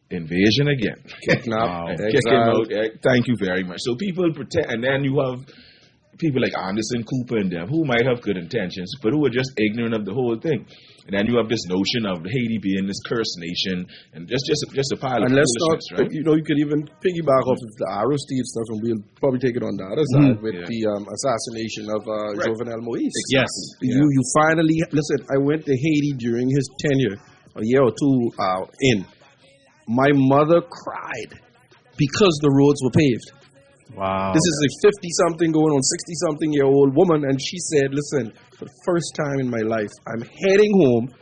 Invasion again. Kicking out. Kick him out. Thank you very much. So people pretend, and then you have people like Anderson Cooper and them who might have good intentions, but who are just ignorant of the whole thing. And then you have this notion of Haiti being this cursed nation, and just a pile of foolishness, right? You could even piggyback off of the Aristide stuff, and we'll probably take it on the other side with the assassination of Jovenel Moïse. Exactly. Yes. You finally, listen, I went to Haiti during his tenure, a year or two in. My mother cried because the roads were paved. Wow. This is a 50-something going on 60-something-year-old woman, and she said, listen, for the first time in my life, I'm heading home,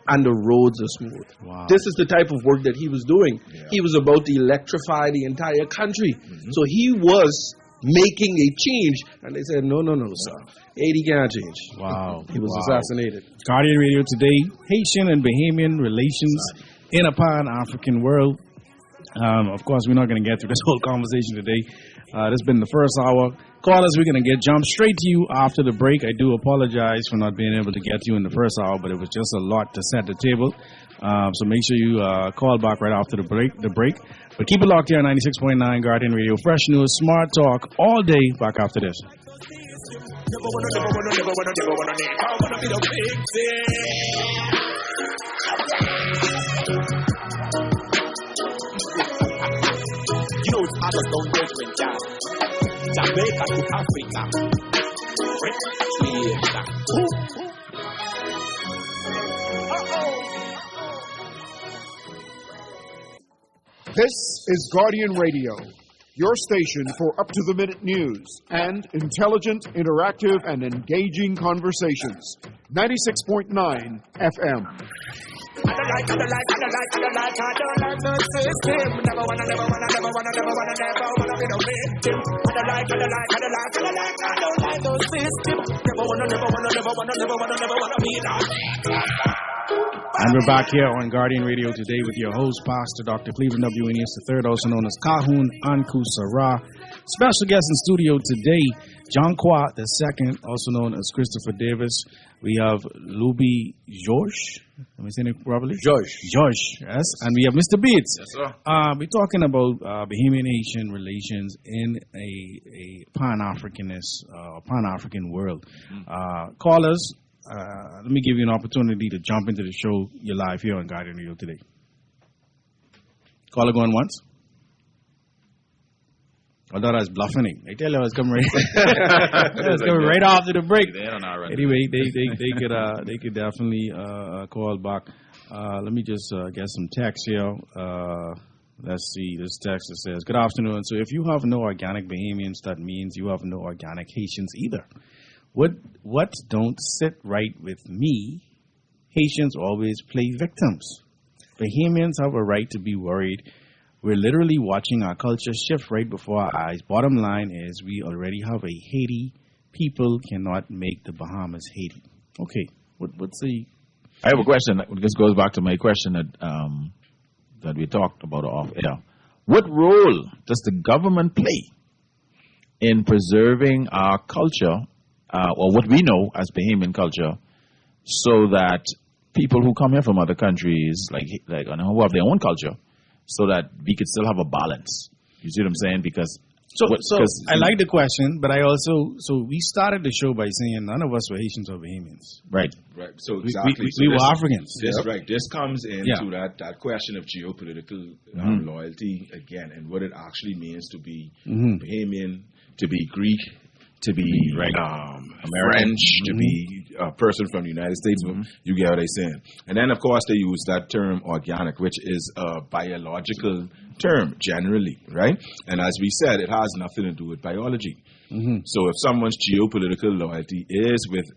and the roads are smooth. Wow. This is the type of work that he was doing. Yeah. He was about to electrify the entire country. So he was making a change, and they said, no, sir. Haiti can't change. Wow. He was assassinated. Guardian Radio today, Haitian and Bahamian relations in a pan-African world. Of course, we're not going to get through this whole conversation today. This has been the first hour. Callers, we're going to get jumped straight to you after the break. I do apologize for not being able to get to you in the first hour, but it was just a lot to set the table. So make sure you call back right after the break. But keep it locked here on 96.9 Guardian Radio. Fresh news, smart talk, all day. Back after this. Others don't judgment, yeah. Jamaica to Africa. This is Guardian Radio, your station for up-to-the-minute news and intelligent, interactive, and engaging conversations. 96.9 FM. I don't like no system. Never wanna be no victim. I don't like no system. Never wanna be that. And we're back here on Guardian Radio today with your host, Pastor Dr. Cleveland W. Eneas III, also known as Kahun Anku Sarah. Special guest in studio today, John Kwa II, also known as Christopher Davis. We have Luby George. Am I saying it properly? Josh. Yes. And we have Mr. Beats. Yes, sir. We're talking about Bahamian-Haitian relations in a Pan-African world. Callers, let me give you an opportunity to jump into the show. You're live here on Guardian Radio today. Caller going once? I thought I was bluffing it. I tell you I was coming right, coming right after the break. Anyway, they could definitely call back. Let me just get some text here. Let's see. This text that says, "Good afternoon. So if you have no organic Bahamians, that means you have no organic Haitians either. What don't sit right with me? Haitians always play victims. Bahamians have a right to be worried. We're literally watching our culture shift right before our eyes. Bottom line is we already have a Haiti. People cannot make the Bahamas Haiti." Okay, what's the... I have a question. This goes back to my question that we talked about off air. What role does the government play in preserving our culture, or what we know as Bahamian culture, so that people who come here from other countries, like who have their own culture, so that we could still have a balance? You see what I'm saying? Because I like the question, but I also we started the show by saying none of us were Haitians or Bahamians. Right. So exactly. We were Africans. Right. This comes into that question of geopolitical loyalty again, and what it actually means to be Bahamian, to be Greek, to be French, to be a person from the United States. You get what I'm saying. And then, of course, they use that term organic, which is a biological term generally, right? And as we said, it has nothing to do with biology. So if someone's geopolitical loyalty is with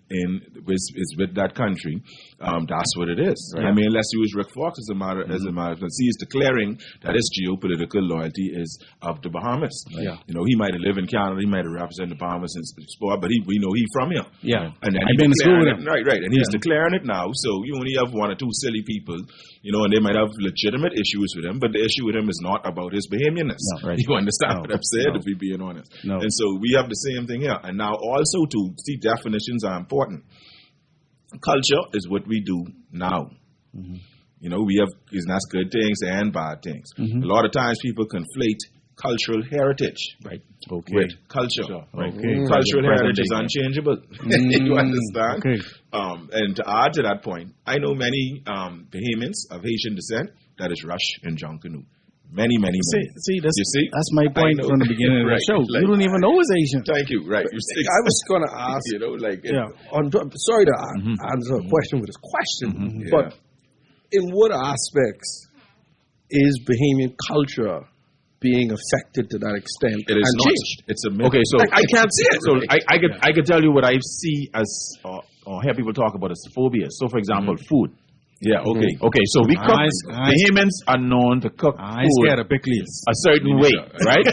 that country, that's what it is. Right. I mean, let's use Rick Fox as a matter. He is declaring that his geopolitical loyalty is of the Bahamas. Yeah. You know, he might have lived in Canada, he might have represented the Bahamas in sport, but we know he's from here. Yeah. And then I've been to school with him. Right. And he's declaring it now. So you only have one or two silly people, you know, and they might have legitimate issues with him, but the issue with him is not about his Bahamianness. No, right. You understand what I'm saying, if we're being honest. No. And so we have the same thing here. And now also to see, definitions are important. Culture is what we do now. You know, we have, and that's good things and bad things. A lot of times people conflate cultural heritage with culture. Cultural heritage is unchangeable. You understand? Okay. And to add to that point, I know many Bahamians of Haitian descent that is Rush and John Canoe. Many. See, that's my point from the beginning of the show. You don't even know it's Asian. Thank you. Right. I was going to ask, you know, like, sorry to answer a question with a question, but in what aspects is Bahamian culture being affected to that extent? It is not. Changed? It's a myth. Okay, so I can't see it. So I could tell you what I see as or hear people talk about as phobias. So, for example, food. Yeah, okay. Okay, so we cook. Bahamians are known to cook food a certain way, right?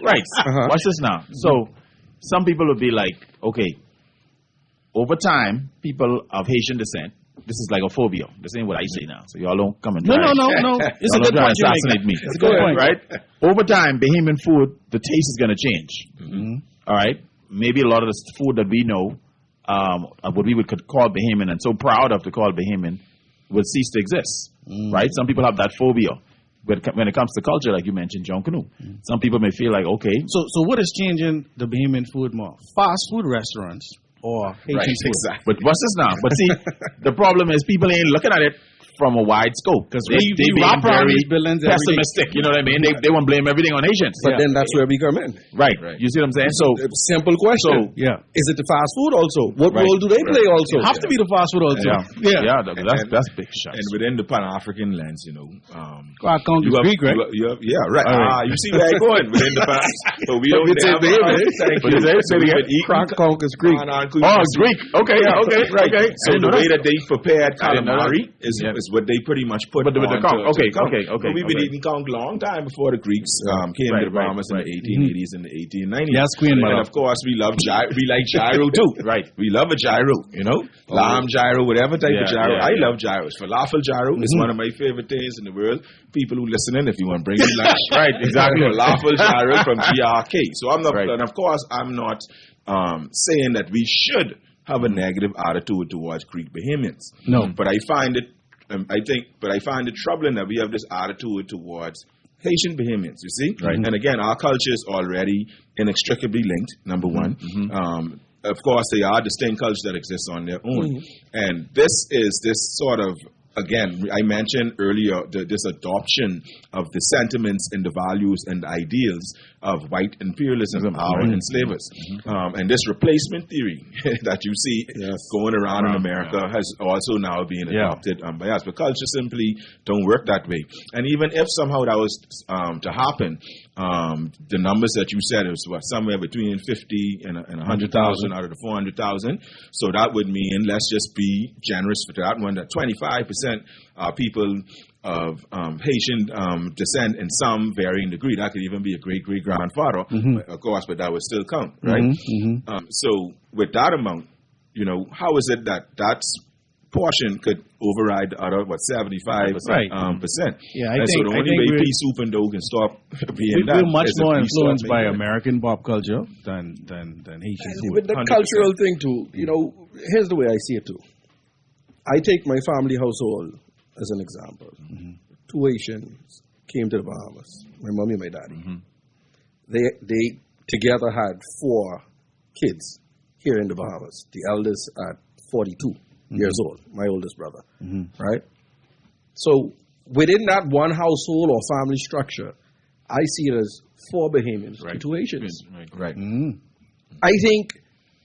Right. Watch this now. So, some people will be like, okay, over time, people of Haitian descent, this is like a phobia. This ain't what I say now. So y'all don't come and No. It's a good point. Assassinate me. It's a good point, right? Over time, Bahamian food, the taste is going to change. All right? Maybe a lot of the food that we know, what we would call Bahamian and so proud of to call Bahamian, will cease to exist, right? Some people have that phobia. But when it comes to culture, like you mentioned, John Canoe, some people may feel like, okay. So what is changing the Bahamian food more? Fast food restaurants or Haitian food? Exactly. But what's this now? But see, the problem is people ain't looking at it from a wide scope because they being very pessimistic. You know what I mean? They want to blame everything on Asians. But then that's where we come in. Right. You see what I'm saying? So simple question. Is it the fast food also? What role do they play also? Have to be the fast food also. That's big shots. And within the Pan-African lens, you know, Greek, right? Right. You see where I'm going within the Pan. So we don't have Greek. Oh, Greek. Okay. So the way that they prepared calamari is what they pretty much put on the conch. Okay. We've been eating conch long time before the Greeks came to the Bahamas in the 1880s and the 1890s. Yes, Queen. And of course, we like gyro too. Right. We love a gyro, you know, lamb gyro, whatever type of gyro. I love gyros. Falafel gyro is one of my favorite things in the world. People who listening, if you want to bring me lunch, right? Exactly. Falafel gyro from GRK. So I'm not, and of course, I'm not saying that we should have a negative attitude towards Greek Bahamians. No. But I find it I find it troubling that we have this attitude towards Haitian Bahamians, you see? Right. And again, our culture is already inextricably linked, number one. Of course, they are distinct cultures that exist on their own. And this is this sort of, again, I mentioned earlier this adoption of the sentiments and the values and the ideals of white imperialism, our enslavers. And this replacement theory that you see going around in America has also now been adopted by us. But culture simply don't work that way. And even if somehow that was to happen, the numbers that you said, it was somewhere between 50 and 100,000 out of the 400,000. So that would mean, let's just be generous for that one, that 25% are people of Haitian descent in some varying degree. That could even be a great-great-grandfather, of course, but that would still count, right? So with that amount, how is it that portion could override the other, 75%? Yeah, so the only way Pea Soup and Dough can stop being that we're much is if more we stop influenced by making it. American pop culture than Haitian food. With the cultural thing too, here's the way I see it too. I take my family household as an example. 2 Haitians came to the Bahamas, my mommy and my daddy. They together had 4 kids here in the Bahamas. The eldest at 42 years old, my oldest brother, right? So within that one household or family structure, I see it as 4 Bahamians to 2 Haitians. Right. I think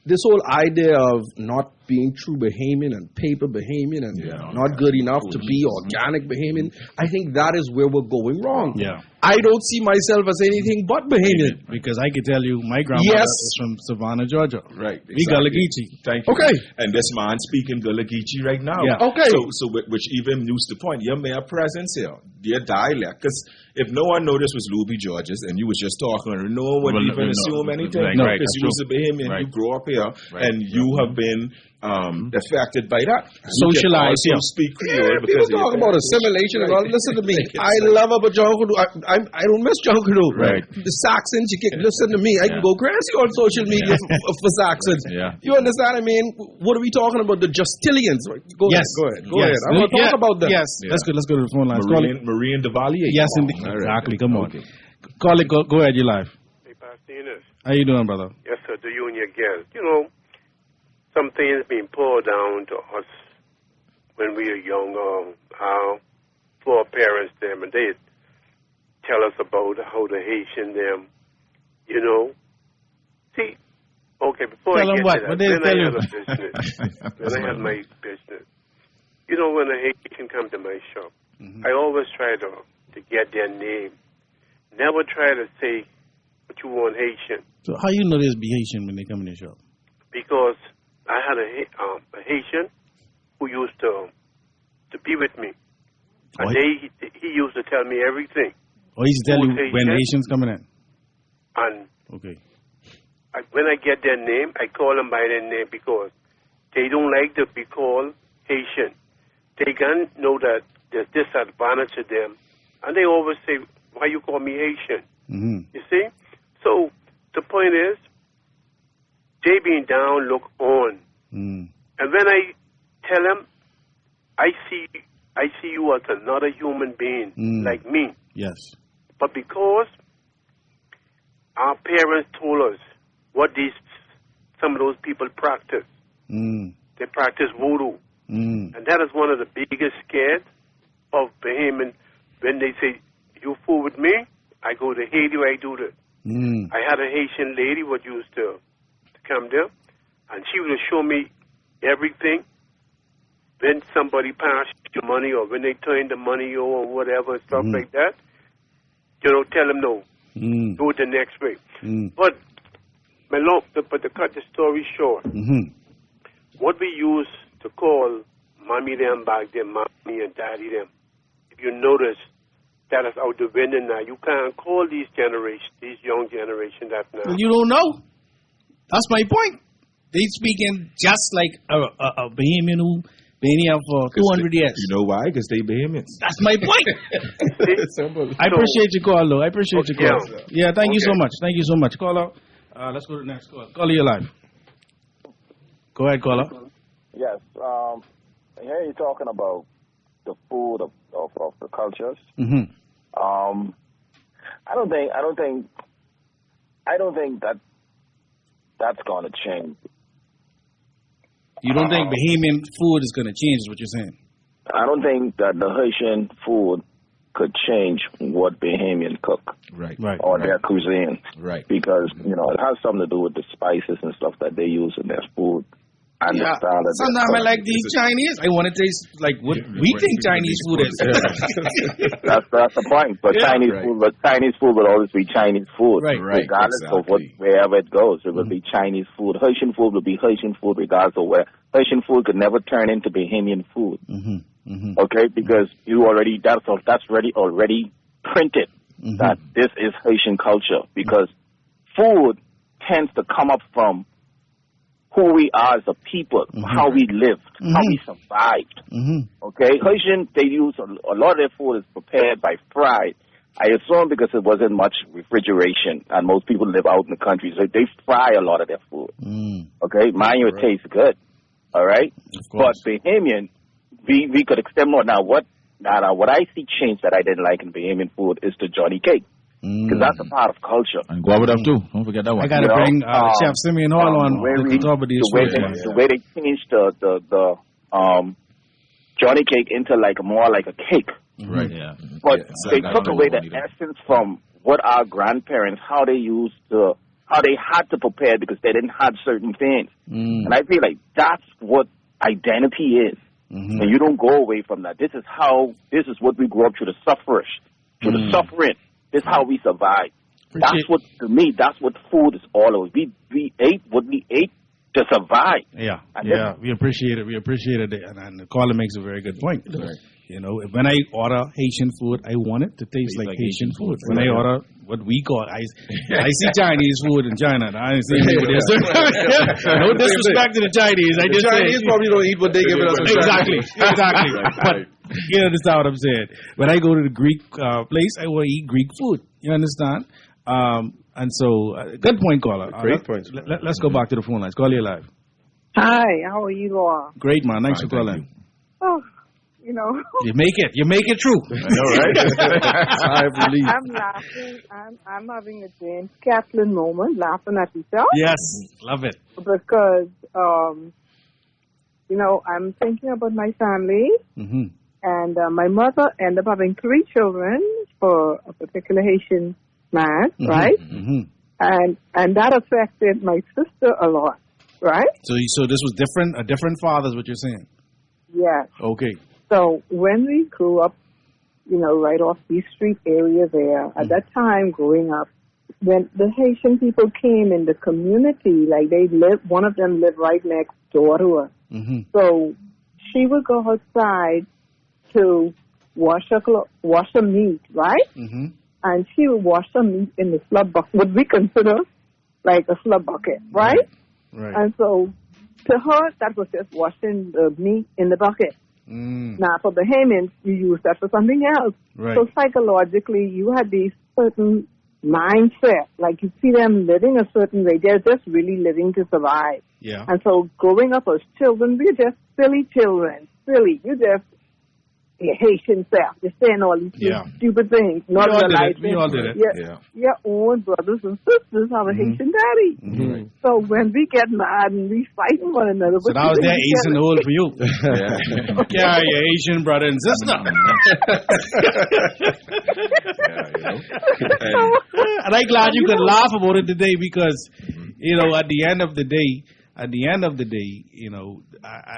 this whole idea of not being true Bahamian and paper Bahamian and not good enough to be organic Bahamian, I think that is where we're going wrong. Yeah. I don't see myself as anything but Bahamian. Because I can tell you, my grandmother is from Savannah, Georgia. Right. We Gullah Geechee. Thank you. Okay. And this man speaking Gullah Geechee right now. Yeah. Okay. So which even moves the point. Your mere presence here, your dialect. Because if no one knew this was Luby Georges and you was just talking, no one would even assume anything. Because you was a Bahamian, you grew up here, and you have been affected by that. Socialized, you speak Creole because people talk about assimilation and all. Listen to me. I love about John Kudu. I don't miss John Kudu. Right. The Saxons, listen to me. I can go crazy on social media for Saxons. You understand? I mean, what are we talking about? The Justilians. Go ahead. I'm going to talk about them. Yes. Let's go to the phone lines. Marine Devalier. Yes, indeed. Exactly. Come on. Call it. Go ahead. You're live. Hey, Pastor Enos. How you doing, brother? Yes, sir. To you and your guests. Some things being poured down to us when we are younger, how for our parents them, and they tell us about how the Haitian them, See, okay, before tell I get what? to that, What they then tell I you? had a business. Then I had my business. When a Haitian come to my shop, I always try to get their name. Never try to say what you want Haitian. So how you know there's be Haitian when they come in the shop? Because I had a Haitian who used to be with me. And he used to tell me everything. Oh, he used to tell you when Haitians coming in? And okay. When I get their name, I call them by their name because they don't like to be called Haitian. They can know that there's disadvantage to them. And they always say, why you call me Haitian? You see? So the point is, they being down, look on. And when I tell them, I see you as another human being like me. Yes. But because our parents told us what some of those people practice, they practice voodoo. And that is one of the biggest scares of Bahamian. When they say, you fool with me, I go to Haiti where I do this. I had a Haitian lady what used to come there, and she would show me everything. When somebody passed you money or when they turn the money or whatever, stuff like that, tell them no. Do it the next way. But to cut the story short, what we used to call mommy them back then, mommy and daddy them, if you notice, that is out the window now. You can't call these young generation that now. Well, you don't know. That's my point. They speaking just like a Bahamian who been here for 200 years. You know why? Because they Bahamians. That's my point. I appreciate your call, though. I appreciate your call. Yeah, thank you so much. Thank you so much. Caller, let's go to the next call. Caller, you're live. Go ahead, caller. Yes. I hear you talking about the food of the cultures. Mm-hmm. I don't think that's going to change. You don't think Bahamian food is going to change, is what you're saying? I don't think that the Haitian food could change what Bahamian cook. Right. Or their cuisine. Right. Because, it has something to do with the spices and stuff that they use in their food. And the style that sometimes I like these Chinese. I want to taste like what we think Chinese food is. That's the point. But Chinese food will always be Chinese food, regardless of wherever it goes. It will be Chinese food. Haitian food will be Haitian food, regardless of where. Haitian food could never turn into Bahamian food. Okay, because that's already printed that this is Haitian culture. Because food tends to come up from who we are as a people, how we lived, how we survived. Okay, Haitian, they use a lot of their food is prepared by fried. I assume because it wasn't much refrigeration, and most people live out in the country, so they fry a lot of their food. Okay, mind you, it tastes good. All right, but Bahamian, we could extend more. Now, what I see change that I didn't like in Bahamian food is the Johnny cake. Because that's a part of culture. And guava too. Don't forget that one. I got to bring Chef Simeon Hall on to talk about these foods. The way they changed the Johnny cake into more like a cake. Right. Yeah. But they took away the essence from what our grandparents, how they had to prepare because they didn't have certain things. And I feel like that's what identity is. And you don't go away from that. This is what we grew up through the suffering. This is how we survive. That's what food is all about. We ate what we ate to survive. Yeah, we appreciate it. And the caller makes a very good point. Right. When I order Haitian food, I want it to taste like Haitian food. When I order what we call, I see Chinese food in China. I see what they're serving. No disrespect to the Chinese. I just Chinese probably don't eat what they give us. Exactly. But you understand what I'm saying? When I go to the Greek place, I want to eat Greek food. You understand? And so, good point, caller. Great point. Let's go back to the phone lines. Call you live. Hi, how are you all? Great, man. Thanks for calling. Oh, You make it true. I know, right? I'm laughing. I'm having a James Kaplan moment, laughing at yourself. Yes, love it. Because, I'm thinking about my family. And my mother ended up having 3 children for a particular Haitian man, right? And that affected my sister a lot, right? So this was a different father is what you're saying? Yes. Okay. So when we grew up, right off East Street area there, at that time growing up, when the Haitian people came in the community, like one of them lived right next door to us. So she would go outside to wash her meat, right? And she would wash her meat in the slub bucket, what we consider like a slub bucket, right? And so to her, that was just washing the meat in the bucket. Now, for Bahamians, you use that for something else. So psychologically, you had these certain mindset, like you see them living a certain way. They're just really living to survive. Yeah. And so growing up as children, we're just silly children. Silly. You just Haitian self. Just saying all these stupid things. Not realizing we all did it. Your own brothers and sisters have a Haitian daddy. So when we get mad and we fight one another. So that was their ace in the hole for you. Yeah, your Asian brother and sister. And I'm glad you could laugh about it today because, at the end of the day,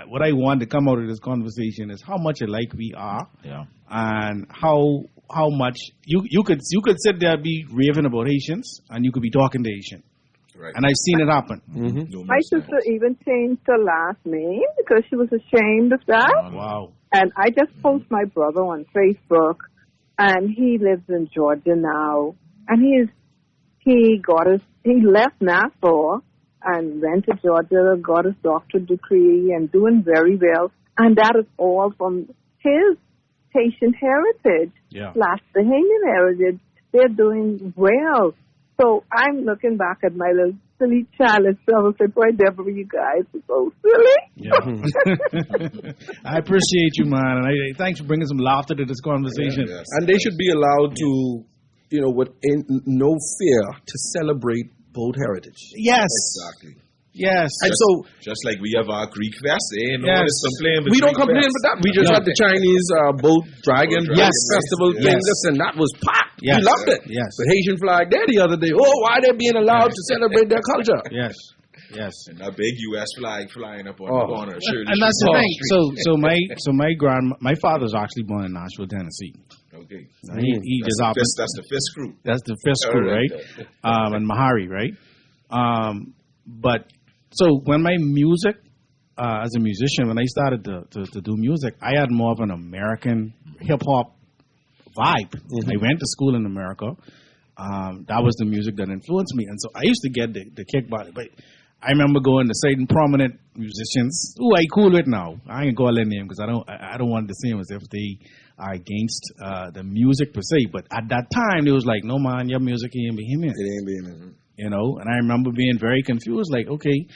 what I want to come out of this conversation is how much alike we are, and how much you could sit there and be raving about Haitians, and you could be talking to Haitian, and I've seen it happen. My sister even changed her last name because she was ashamed of that. Wow! And I just post my brother on Facebook, and he lives in Georgia now, and he left Nassau and went to Georgia, got his doctorate degree, and doing very well. And that is all from his Haitian heritage / Bahamian heritage. They're doing well. So I'm looking back at my little silly childish stuff. I said, boy, Deborah, you guys are so silly. Yeah. I appreciate you, man. And thanks for bringing some laughter to this conversation. Yeah, yes. And they should be allowed to, with no fear, to celebrate both heritage. Yes. Exactly. Yes. And just like we have our Greek fest, we don't complain about that. We just had the Chinese boat dragon festival thing, and that was packed. Yes. We loved it. Yes. The Haitian flag there the other day. Oh, why are they being allowed to celebrate their culture? Yes. Yes. And that big U.S. flag flying up on the corner. And that's the thing. My father's actually born in Nashville, Tennessee. Okay. That's the Fisk crew. That's the Fisk crew, right? And Mahari, right? But so when my music, as a musician, when I started to do music, I had more of an American hip hop vibe. I went to school in America. That was the music that influenced me, and so I used to get the kick by it. But I remember going to certain prominent musicians who I cool with now. I ain't call their name because I don't want to seem as if they are against the music per se. But at that time, it was like, no man, your music ain't Bahamian. It ain't Bahamian. And I remember being very confused, like, okay,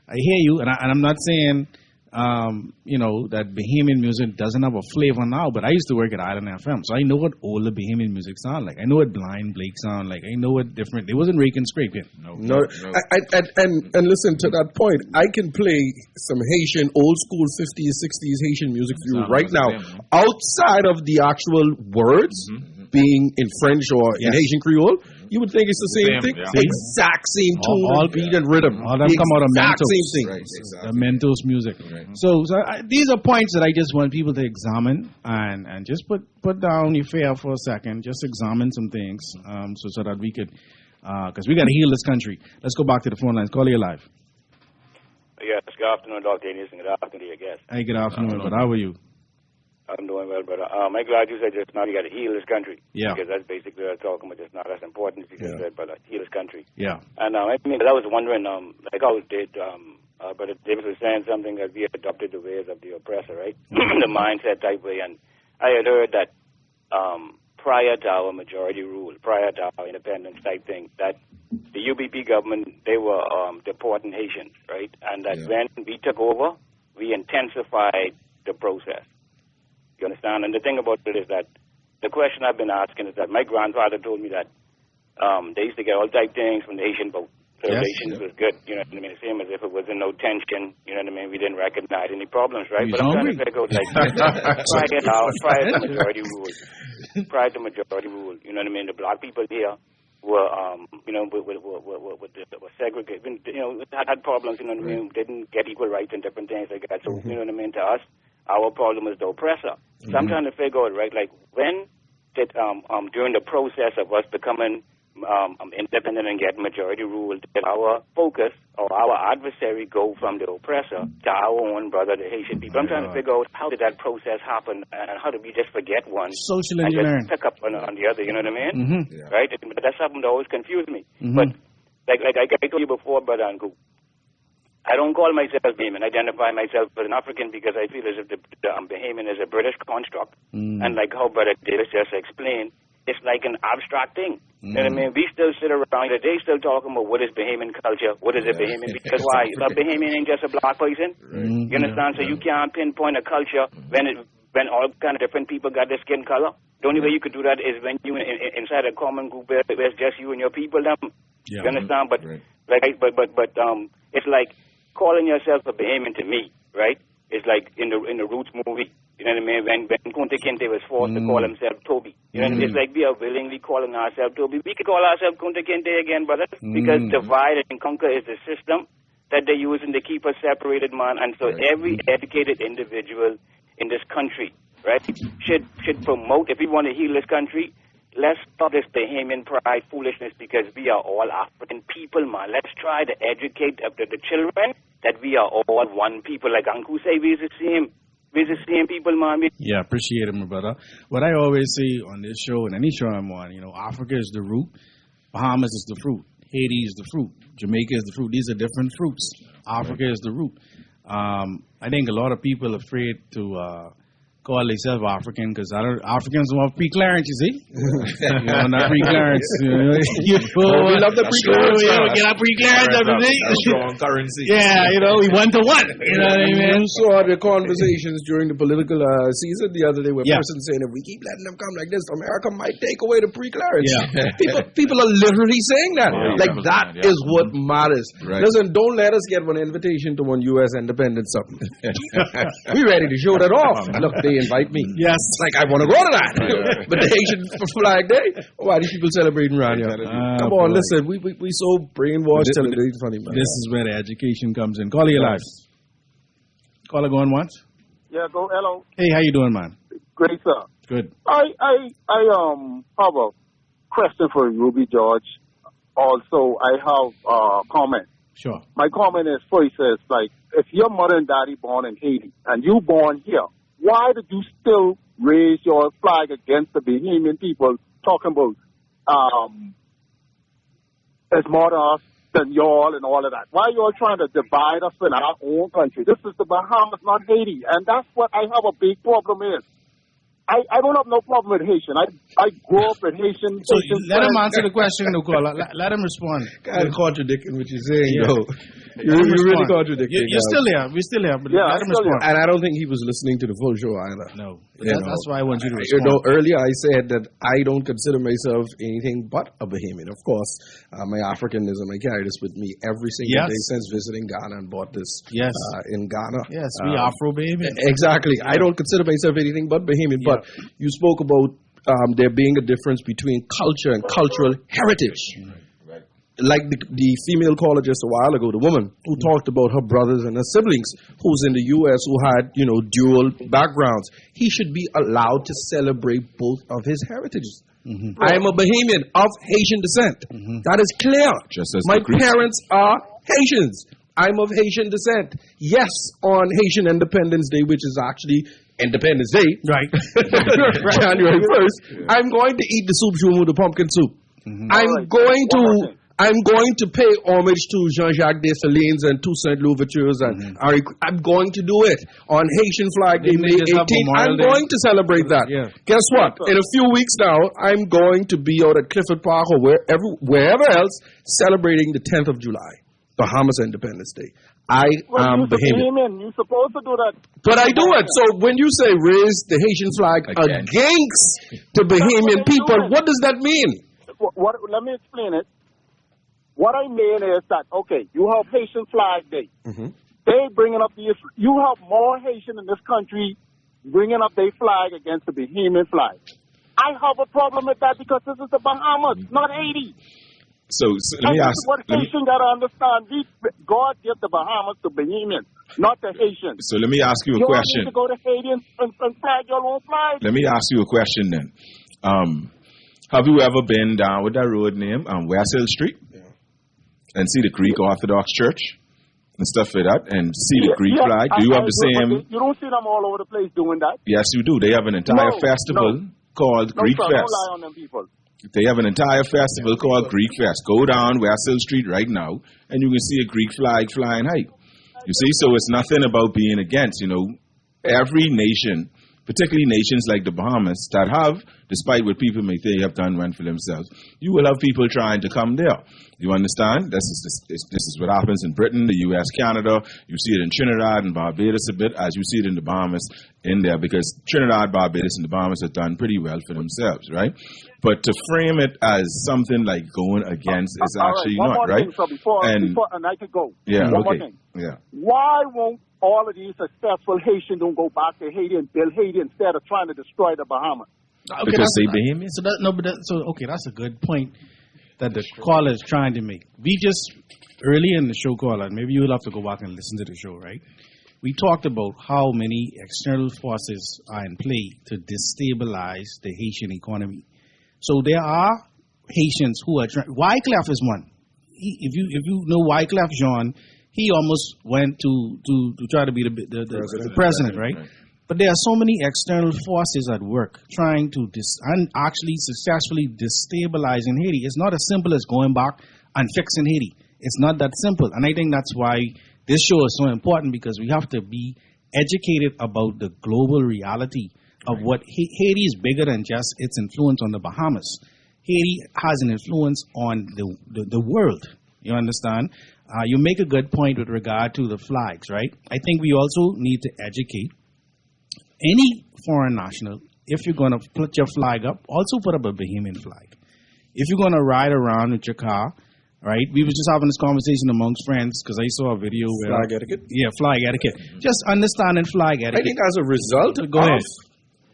I hear you, and I'm not saying, that Bahamian music doesn't have a flavor now, but I used to work at Island FM, so I know what older Bahamian music sound like. I know what Blind Blake sound like. I know what different. It wasn't Rake and Scrape yet. No. And listen to that point. I can play some Haitian old school 50s, 60s Haitian music for you right now, outside of the actual words being in French or in Haitian Creole. You would think it's the same thing. Yeah. Exact same tune, all beat and rhythm. All them come out of Mentos. Same thing. Right, exactly. The Mentos music. Right. So these are points that I just want people to examine and just put down your fear for a second. Just examine some things so that we could, because we got to heal this country. Let's go back to the phone lines. Call you live. Yes, good afternoon, Dr. Dennis, and good afternoon to your guest. Hey, good afternoon, but how are you? I'm doing well, brother. I'm glad you said just now you got to heal this country. Yeah. Because that's basically what I'm talking about just now. That's important, as you just said, brother. Heal this country. Yeah. And I was wondering, like how did Brother Davis was saying something that we adopted the ways of the oppressor, right? The mindset type way. And I had heard that prior to our majority rule, prior to our independence type thing, that the UBP government, they were deporting Haitians, right? And that when we took over, we intensified the process. You understand? And the thing about it is that the question I've been asking is that my grandfather told me that they used to get all type things from the Haitian boat. So Haitians was good, you know what I mean? The same as if it was in no tension, you know what I mean? We didn't recognize any problems, right? But I'm trying to figure out, like, prior to majority rule, you know what I mean? The black people here were, were segregated, had problems, you know what I mean? Didn't get equal rights and different things like that. So, you know what I mean? To us, our problem is the oppressor. So I'm trying to figure out, right, like, when did, during the process of us becoming independent and getting majority rule, did our focus or our adversary go from the oppressor to our own brother, the Haitian people? I'm trying to figure out how did that process happen and how did we just forget one social engineering and just pick up on the other, you know what I mean? Right? That's something that always confused me. But like I told you before, Brother Angu, I don't call myself Bahamian. I identify myself as an African because I feel as if the Bahamian is a British construct. And like how Brother Davis just explained, it's like an abstract thing. You know what I mean? We still sit around today still talking about what is Bahamian culture, what is a Bahamian, because why? A Bahamian ain't just a black person. You understand? So you can't pinpoint a culture when all kind of different people got their skin color. The only way you could do that is when you inside a common group where it's just you and your people. You understand? But it's like calling yourself a Bahamian to me, right? It's like in the Roots movie. You know what I mean? When Kunta Kinte was forced to call himself Toby. You know what I mean? It's like we are willingly calling ourselves Toby. We could call ourselves Kunta Kinte again, brother, because divide and conquer is the system that they're using to keep us separated, man. And so every educated individual in this country, right, should promote, if we want to heal this country, let's stop this Bahamian pride foolishness because we are all African people, man. Let's try to educate the children that we are all one people. Like Uncle say, we're the same. We're the same people, man. Yeah, appreciate it, my brother. What I always say on this show and any show I'm on, Africa is the root, Bahamas is the fruit, Haiti is the fruit, Jamaica is the fruit. These are different fruits. Africa is the root. I think a lot of people are afraid to call themselves African because Africans want pre-clearance, you see? Not pre-clearance. We love the pre-clearance. Get our pre-clearance, that's strong currency. Yeah, we 1-to-1. You know what I mean? You saw the conversations during the political season the other day where persons saying, if we keep letting them come like this, America might take away the pre-clearance. Yeah. People are literally saying that. That is what matters. Right. Listen, don't let us get an invitation to one U.S. independence something. We ready to show that off. Look, they invite me. Yes. Like, I want to go to that. But the Haitian Flag Day, why these people celebrating around here? Come on, listen. We so brainwashed till it's funny, man. This is where the education comes in. Caller, your life. Caller going once? Yeah, go. Hello. Hey, how you doing, man? Great, sir. Good. I have a question for Ruby George. Also, I have a comment. Sure. My comment is, first, is like, if your mother and daddy born in Haiti and you born here, why did you still raise your flag against the Bahamian people talking about as more than us than y'all and all of that? Why are you all trying to divide us in our own country? This is the Bahamas, not Haiti. And that's what I have a big problem is. I don't have no problem with Haitian. I grew up with Haitian. So let him answer the question, Nicola. Let him respond. Kind of contradicting what you're saying, though. You're really contradicting. You're still here. We're still here. But let him respond. And I don't think he was listening to the full show either. No. That's why I want you to respond. Earlier I said that I don't consider myself anything but a Bahamian. Of course, my Africanism, I carry this with me every single day since visiting Ghana and bought this in Ghana. Yes, we Afro-Bahamian. Exactly. I don't consider myself anything but Bahamian. But you spoke about there being a difference between culture and cultural heritage. Like the female caller just a while ago, the woman who talked about her brothers and her siblings who's in the U.S. who had, dual backgrounds. He should be allowed to celebrate both of his heritages. Mm-hmm. I am a Bahamian of Haitian descent. Mm-hmm. That is clear. Just as my parents are Haitians. I'm of Haitian descent. Yes, on Haitian Independence Day, which is actually Independence Day, right? January 1st, I'm going to eat the soup joumou, the pumpkin soup. Mm-hmm. I'm going to pay homage to Jean-Jacques Dessalines and Toussaint Louverture's and I'm going to do it on Haitian Flag Day, May 18th. I'm going to celebrate that. Yeah. Guess what? In a few weeks now, I'm going to be out at Clifford Park or wherever else celebrating the 10th of July, Bahamas Independence Day. I am Bahamian. You're supposed to do that. But I do it. So when you say raise the Haitian flag against the Bahamian people, what does that mean? Let me explain it. What I mean is that, okay, you have Haitian Flag Day. Mm-hmm. They bringing up you have more Haitian in this country bringing up their flag against the Bahamian flag. I have a problem with that because this is the Bahamas, not Haiti. So let me ask. What Haitian got to understand, God gave the Bahamas to Bahamians, not the Haitians. So let me ask you a question. You need to go to Haiti and flag your own flag. Let me ask you a question then. Have you ever been down with that road named West Hill Street? And see the Greek Orthodox Church and stuff like that, and see the Greek flag? Do you have the same? You don't see them all over the place doing that. Yes, you do. They have an entire festival called Greek Fest. Don't lie on them people. They have an entire festival called Greek Fest. Go down West Hill Street right now, and you can see a Greek flag flying high. You see, so it's nothing about being against. Every nation, particularly nations like the Bahamas, that have, despite what people may think have done well for themselves, you will have people trying to come there. You understand? This is what happens in Britain, the U.S., Canada. You see it in Trinidad and Barbados a bit, as you see it in the Bahamas in there, because Trinidad, Barbados, and the Bahamas have done pretty well for themselves, right? But to frame it as something like going against is actually not, right? Before I could go. Yeah, one more thing. Yeah. Why won't all of these successful Haitians don't go back to Haiti and build Haiti instead of trying to destroy the Bahamas? Okay, because they Bahamian. That's a good point that the caller is trying to make. We just early in the show, caller, maybe you'll have to go back and listen to the show, right? We talked about how many external forces are in play to destabilize the Haitian economy. So there are Haitians who are trying. Wyclef is one. If you know Wyclef Jean, he almost went to try to be the president, right? But there are so many external forces at work trying to actually successfully destabilizing Haiti. It's not as simple as going back and fixing Haiti. It's not that simple. And I think that's why this show is so important, because we have to be educated about the global reality of what Haiti is bigger than just its influence on the Bahamas. Haiti has an influence on the world. You understand? You make a good point with regard to the flags, right? I think we also need to educate any foreign national. If you're going to put your flag up, also put up a Bahamian flag. If you're going to ride around with your car, right? We were just having this conversation amongst friends because I saw a video where... Flag etiquette? Yeah, flag etiquette. Just understanding flag etiquette. I think as a result of ahead.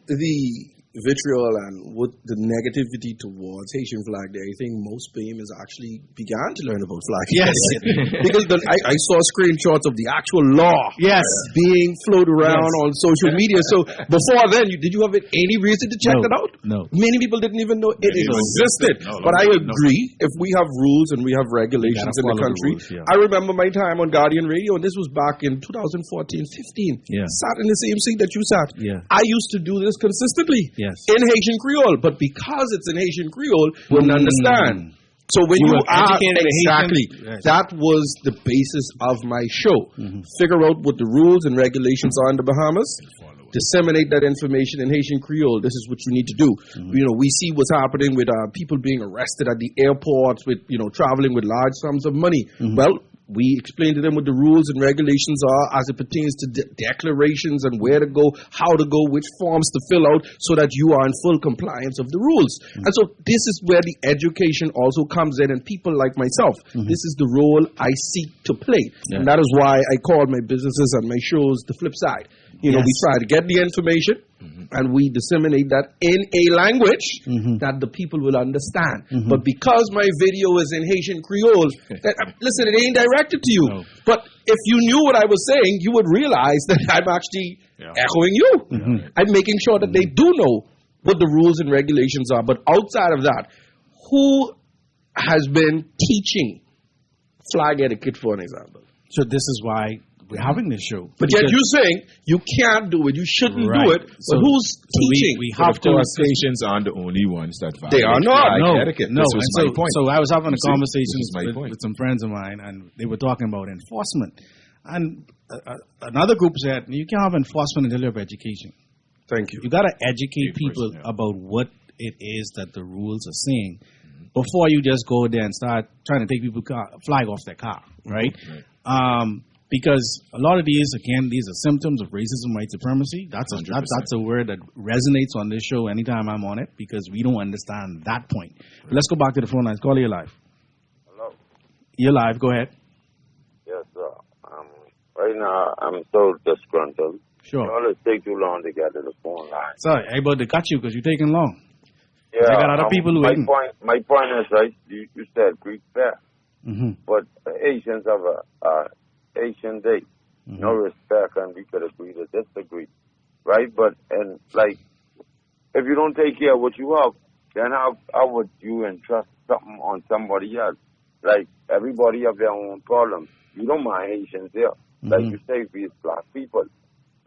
the vitriol and with the negativity towards Haitian Flag Day, I think most Bahamians actually began to learn about flag yes. etiquette. Because I saw screenshots of the actual law yes. being floated around on social media. So before then, did you have any reason to check that out? No. Many people didn't even know it existed. But I agree, if we have rules and we have regulations in the country. The rules, I remember my time on Guardian Radio, and this was back in 2014-15. Yeah. Sat in the same seat that you sat. Yeah. I used to do this consistently. Yes. In Haitian Creole, but because it's in Haitian Creole, wouldn't understand. So when you are exactly, that was the basis of my show. Figure out what the rules and regulations are in the Bahamas. Disseminate that information in Haitian Creole. This is what you need to do. You know, we see what's happening with people being arrested at the airports, with traveling with large sums of money. Well, we explain to them what the rules and regulations are as it pertains to declarations and where to go, how to go, which forms to fill out so that you are in full compliance of the rules. And so this is where the education also comes in, and people like myself, this is the role I seek to play. And that is why I call my businesses and my shows the flip side. We try to get the information and we disseminate that in a language that the people will understand. But because my video is in Haitian Creole, listen, it ain't directed to you. No. But if you knew what I was saying, you would realize that I'm actually echoing you. I'm making sure that they do know what the rules and regulations are. But outside of that, who has been teaching flag etiquette, for an example? So this is why we're having this show. But yet you're saying you can't do it, you shouldn't do it. But who's teaching? We have to. Stations aren't the only ones that violate. They are not. Etiquette. No. This was my point. So I was having a conversation with some friends of mine, and they were talking about enforcement. And another group said, you can't have enforcement until you have education. Thank you. You got to educate people about what it is that the rules are saying before you just go there and start trying to take people's flag off their car, right? Because a lot of these are symptoms of racism, white supremacy. That's a word that resonates on this show anytime I'm on it, because we don't understand that point. But let's go back to the phone lines. Call, you're live. Hello. You're live. Go ahead. Yes, sir. Right now, I'm so disgruntled. Sure. It always take too long to get to the phone line. Sorry, I'm about to cut you because you're taking long. Yeah. I got other people waiting. My point is, right, you said Greek fair. But Asians have a Asian Day, no respect, and we could agree to disagree, right? But if you don't take care of what you have, then how would you entrust something on somebody else? Like, everybody have their own problems. You don't mind Haitians here, like you say, we black people,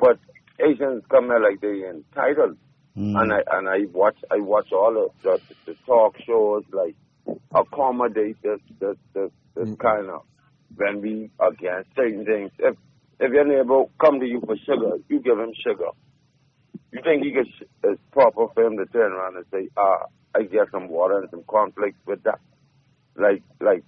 but Asians come here like they entitled, and I watch all of the talk shows, like accommodate this kind of. When we against certain things, if your neighbor come to you for sugar, you give him sugar. You think it's proper for him to turn around and say, I get some water and some cornflakes with that? Like.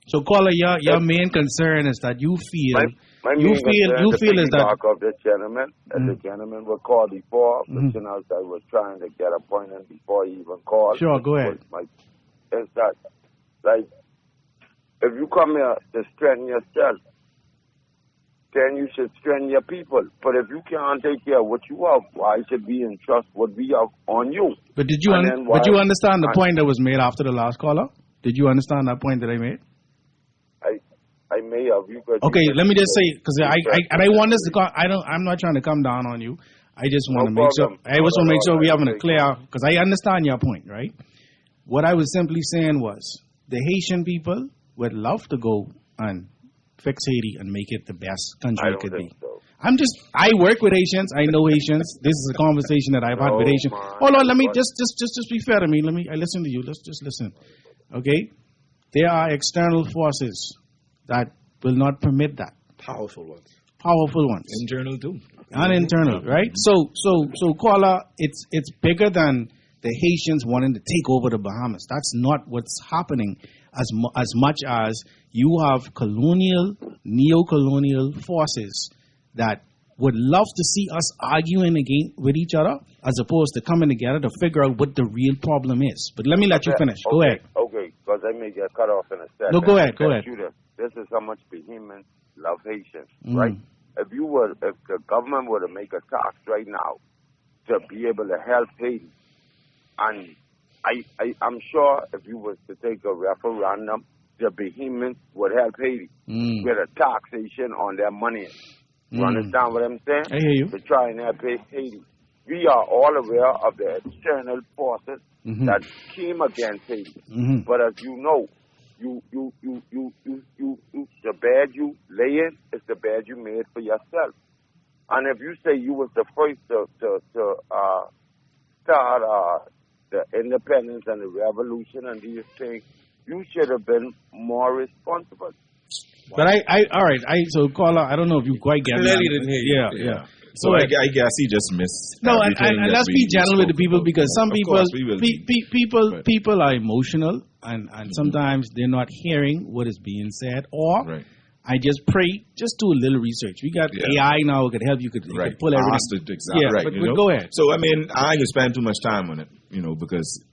So, caller, your main concern is that you feel is that talk of the gentleman, and the gentleman was called before, but I was trying to get a point in before he even called. Sure, go ahead. Is that like? If you come here to strengthen yourself, then you should strengthen your people. But if you can't take care of what you have, why should we entrust what we have on you? But did you understand the point that was made after the last caller? Did you understand that point that I made? I may have. Okay, let me just say, because I want this to. I'm not trying to come down on you. I just want to make sure. I just want to make sure we're having a clear, because I understand your point, right? What I was simply saying was the Haitian people would love to go and fix Haiti and make it the best country it could be. So. I work with Haitians. I know Haitians. This is a conversation that I've had with Haitians. Hold on, let me just be fair to me. I listen to you. Let's just listen. Okay? There are external forces that will not permit that. Powerful ones. powerful ones. Internal too. And internal, right? So, caller, it's bigger than the Haitians wanting to take over the Bahamas. That's not what's happening as much as you have colonial, neo-colonial forces that would love to see us arguing again with each other as opposed to coming together to figure out what the real problem is. But let me let you finish. Go ahead. Okay, because I may get cut off in a second. No, go ahead. This is how much Bahamians love Haitians, right? If the government were to make a tax right now to be able to help Haiti, and I'm sure if you was to take a referendum, the Bahamians would help Haiti with a taxation on their money. You understand what I'm saying? I hear you. To try and help Haiti. We are all aware of the external forces that came against Haiti. But as you know, the bed you lay in is the bed you made for yourself. And if you say you was the first to start the independence and the revolution and these things, you should have been more responsible. But all right. So caller, I don't know if you quite get Clearly didn't hear you. Yeah. So I guess he just missed. No, and let's be gentle with the people because some people are emotional and sometimes they're not hearing what is being said. Or I just pray, just do a little research. We got AI now; it could help you. Could pull everything. Exactly. Yeah, but go ahead. So I mean, I ain't gonna spend too much time on it, because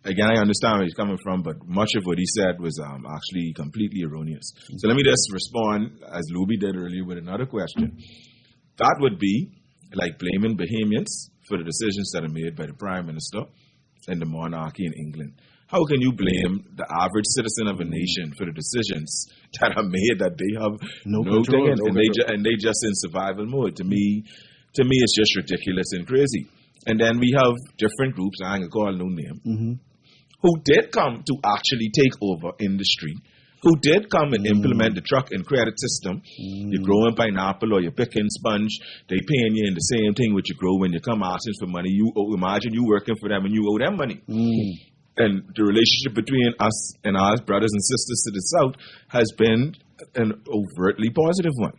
again, I understand where he's coming from, but much of what he said was actually completely erroneous. So let me just respond, as Luby did earlier, with another question. That would be like blaming Bahamians for the decisions that are made by the Prime Minister and the monarchy in England. How can you blame the average citizen of a nation for the decisions that are made that they have no control, and they just in survival mode? To me, it's just ridiculous and crazy. And then we have different groups, I ain't gonna call no name, who did come to actually take over industry, who did come and implement the truck and credit system. You're growing pineapple or you're picking sponge, they paying you in the same thing what you grow. When you come asking for money, imagine you working for them and you owe them money. And the relationship between us and our brothers and sisters to the South has been an overtly positive one,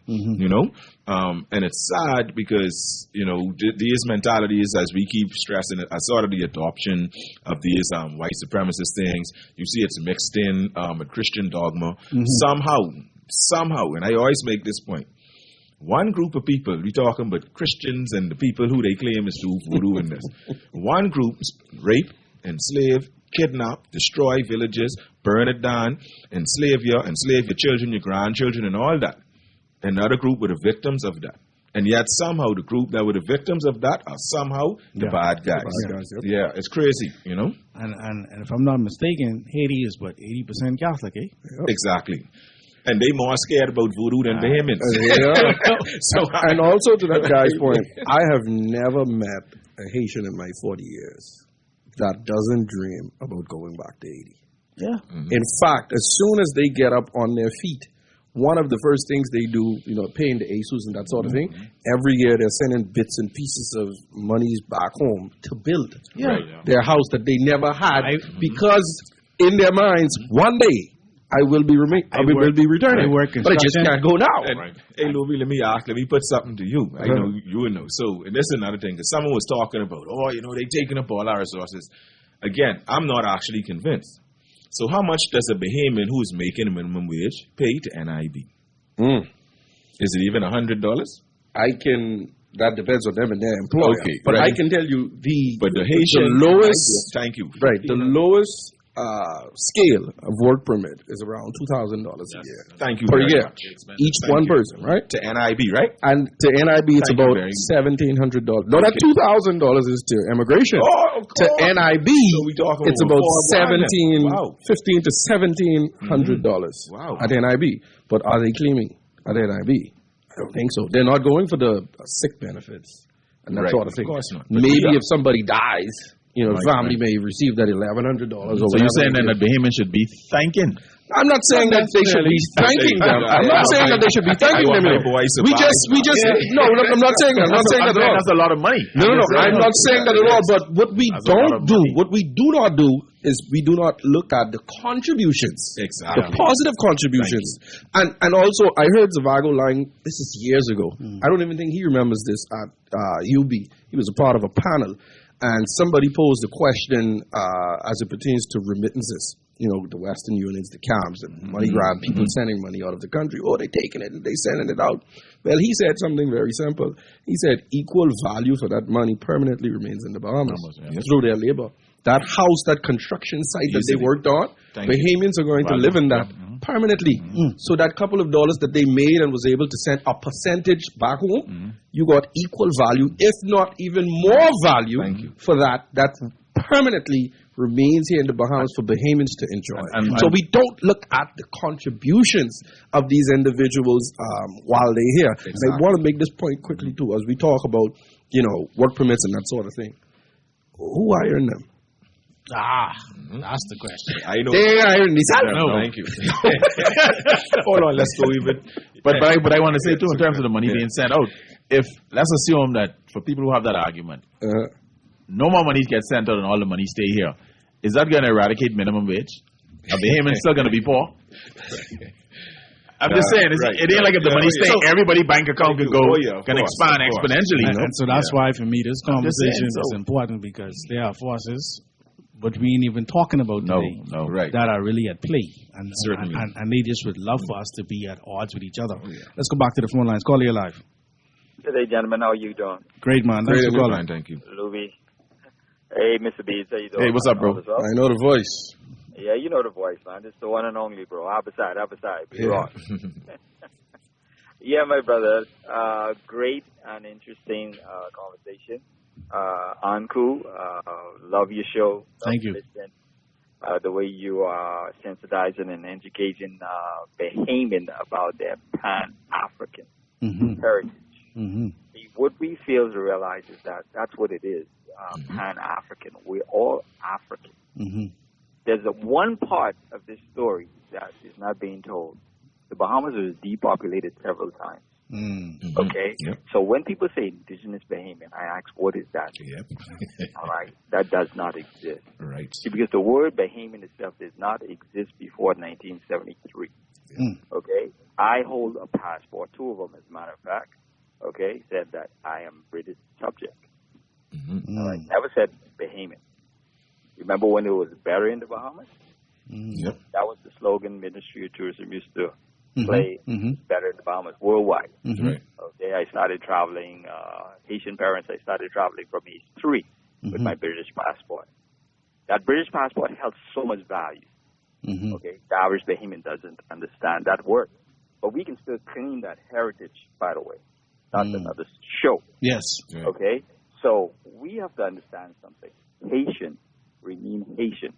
and it's sad because, these mentalities, as we keep stressing it, as sort of the adoption of these white supremacist things, you see it's mixed in with Christian dogma. Somehow, and I always make this point, one group of people, we talking about Christians and the people who they claim is do voodoo in this, one group rape, enslave, kidnap, destroy villages, burn it down, enslave your children, your grandchildren, and all that. Another group were the victims of that. And yet somehow the group that were the victims of that are somehow the bad guys. Yeah, it's crazy, And if I'm not mistaken, Haiti is 80% Catholic, eh? Exactly. And they more scared about voodoo than Bahamians. And also to that guy's point, I have never met a Haitian in my 40 years that doesn't dream about going back to Haiti. Yeah. In fact, as soon as they get up on their feet, one of the first things they do, paying the ASUS and that sort of thing, every year they're sending bits and pieces of monies back home to build their house that they never had because in their minds, one day, I will be returning. But I just can't go now. Hey, Louie, let me put something to you. I know you would know. So, and this is another thing, because someone was talking about, they taking up all our resources. Again, I'm not actually convinced. So how much does a Bahamian who's making a minimum wage pay to NIB? Is it even $100? That depends on them and their employer. Okay, but I can tell you the Haitian lowest. Thank you. Right, the lowest scale of work permit is around $2,000 a year. Thank you per year. Much. Each one person, right? To NIB, right? And to NIB, it's about $1,700. No, that $2,000 is to immigration. To NIB, it's about $1,500 to $1,700 at NIB. But are they claiming at NIB? I don't think so. They're not going for the sick benefits and that sort of thing. Of course not. Maybe if somebody dies, family may receive that $1,100 or so you're saying then that Bahamians should be thanking? I'm not saying that they should be thanking them. I'm not saying that they should be thanking them. We just no, I'm not saying that. I'm not saying that at all. That's a lot of money. No. I'm not saying that at all. But what we do not do is we do not look at the contributions, the positive contributions. And also, I heard Zavago lying, this is years ago. I don't even think he remembers this at UB. He was a part of a panel. And somebody posed a question as it pertains to remittances. The Western Unions, the camps, and money grab, people sending money out of the country. Oh, they're taking it and they're sending it out. Well, he said something very simple. He said equal value for that money permanently remains in the Bahamas through their labor. That house, that construction site that they worked on, Bahamians are going to live in that permanently. So that couple of dollars that they made and was able to send a percentage back home, you got equal value, if not even more value for that permanently remains here in the Bahamas for Bahamians to enjoy. So we don't look at the contributions of these individuals while they're here. And I want to make this point quickly too, as we talk about, work permits and that sort of thing. Who hired them? That's the question. I know. They hired these. Thank you. Hold on, let's go even. But I want to say too, in terms of the money being sent out, if let's assume that for people who have that argument, no more money gets sent out and all the money stay here. Is that going to eradicate minimum wage? Are Bahamians still going to be poor? I'm just saying, it ain't like if the money stay, everybody's bank account can expand exponentially. And so that's why for me this conversation is important, because there are forces, but we ain't even talking about today, that are really at play. And they just would love for us to be at odds with each other. Let's go back to the phone lines. Call you live. Good day, gentlemen. How are you doing? Great, man. Thanks for calling. Thank you. Louis. Hey, Mr. Beats. How you doing? Hey, what's up, bro? I know the voice. Yeah, you know the voice, man. It's the one and only, bro. Opposite. Be wrong. Yeah, my brother. Great and interesting conversation. Anku, love your show. Thank you. The way you are sensitizing and educating Bahamian about their Pan-African heritage. See, what we fail to realize is that that's what it is. Pan-African. We're all African. There's one part of this story that is not being told. The Bahamas was depopulated several times. Okay? So when people say indigenous Bahamian, I ask, what is that? All right? That does not exist. See, because the word Bahamian itself does not exist before 1973. Okay? I hold a passport, two of them as a matter of fact, okay, said that I am British subject. All right? Never said Bahamian. Remember when it was better in the Bahamas? That was the slogan Ministry of Tourism used to play, better in the Bahamas, worldwide. Okay, I started traveling, Haitian parents, I started traveling from age 3 with my British passport. That British passport held so much value. Okay, the average Bahamian doesn't understand that word. But we can still claim that heritage, by the way. That's another show. Yes. Okay, so we have to understand something. Haitian remain Haitian,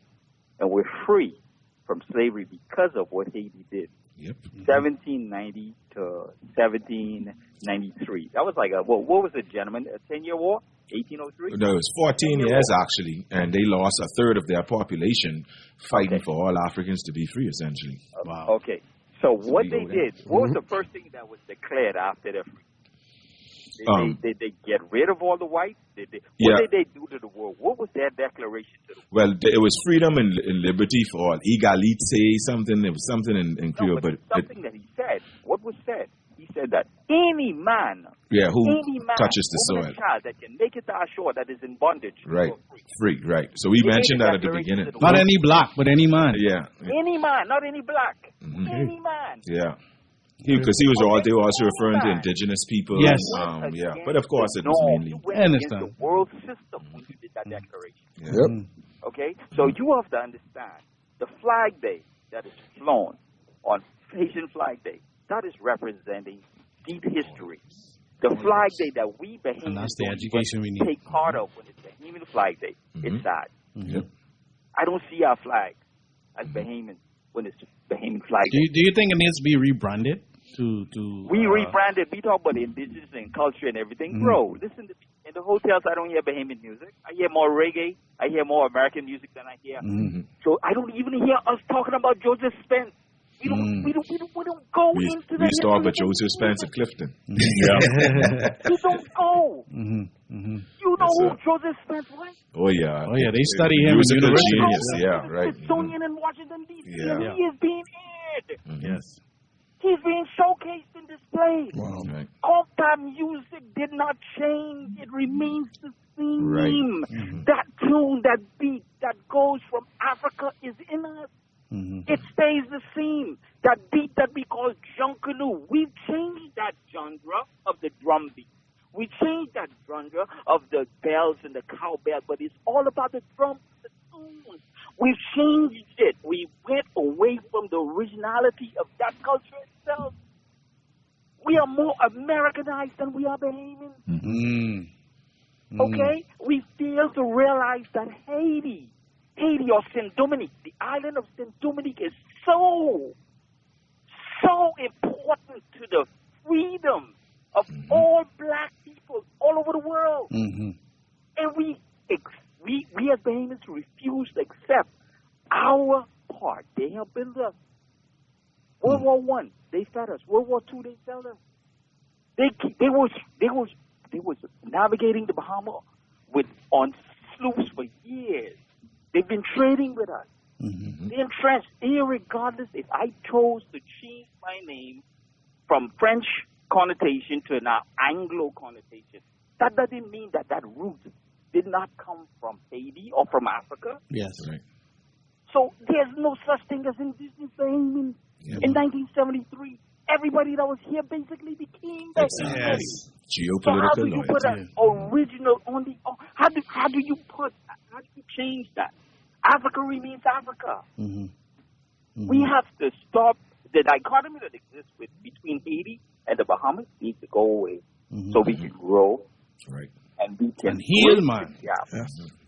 and we're free from slavery because of what Haiti did. 1790 to 1793. That was like what was it, gentlemen? A 10-year war? 1803? No, it was 14 years actually, and they lost a third of their population fighting for all Africans to be free, essentially. Okay, so what they did, what was the first thing that was declared after their freedom? Did they get rid of all the whites? What did they do to the world? What was their declaration to the world? Well, it was freedom and liberty for all. Egalite, something. There was something in Creole. But something that he said. What was said? He said that any man touches the soil, child that can make it to our shore that is in bondage. Free. So we mentioned that at the beginning. Not any black, but any man. Any man, not any black. Any man. Because they were also referring to indigenous people. Yes. But of course it was mainly. I understand. The world system when you did that declaration. Okay? So you have to understand the Flag Day that is flown on Haitian Flag Day, that is representing deep history. The Flag Day that we Bahamians take part of when it's Bahamian Flag Day, it's sad. I don't see our flag as Bahamian when it's Bahamian Flag Day. Do you think it needs to be rebranded? We rebranded. We talk about indigenous and culture and everything. Bro, listen to me. In the hotels, I don't hear Bahamian music. I hear more reggae. I hear more American music than I hear. So I don't even hear us talking about Joseph Spence. We don't go into that. We used to talk about Joseph Spence at Clifton. You don't go. You know who Joseph Spence was? Oh yeah. They study him in university. Genius. Yeah, right. Smithsonian in Washington D.C. Yeah. He is being aired. Yes. He's being showcased and displayed. Wow. Right. Compa music did not change. It remains the same. Right. That tune, that beat that goes from Africa is in us. It stays the same. That beat that we call Junkanu, we've changed that genre of the drum beat. We changed that genre of the bells and the cowbell, but it's all about the drum, the tune. We've changed it. We went away from the originality of that culture itself. We are more Americanized than we are Bahamian. Okay? We fail to realize that Haiti or Saint Dominic, the island of Saint Dominic is so important to the freedom of all black people all over the world. And we as Bahamians refuse to accept our part. They have built us. World War I, they fed us. World War II, they failed us. They was navigating the Bahamas on sloops for years. They've been trading with us. They're entrenched, irregardless if I chose to change my name from French connotation to now Anglo connotation. That doesn't mean that root did not come from Haiti or from Africa. Yes. Right. So there's no such thing as indigenous Bahamian. In 1973, everybody that was here basically became Bahamian. Geopolitical. So how do you put an original on the? How do you change that? Africa remains Africa. We have to stop the dichotomy that exists between Haiti and the Bahamas needs to go away, so we can grow, and we can heal, man,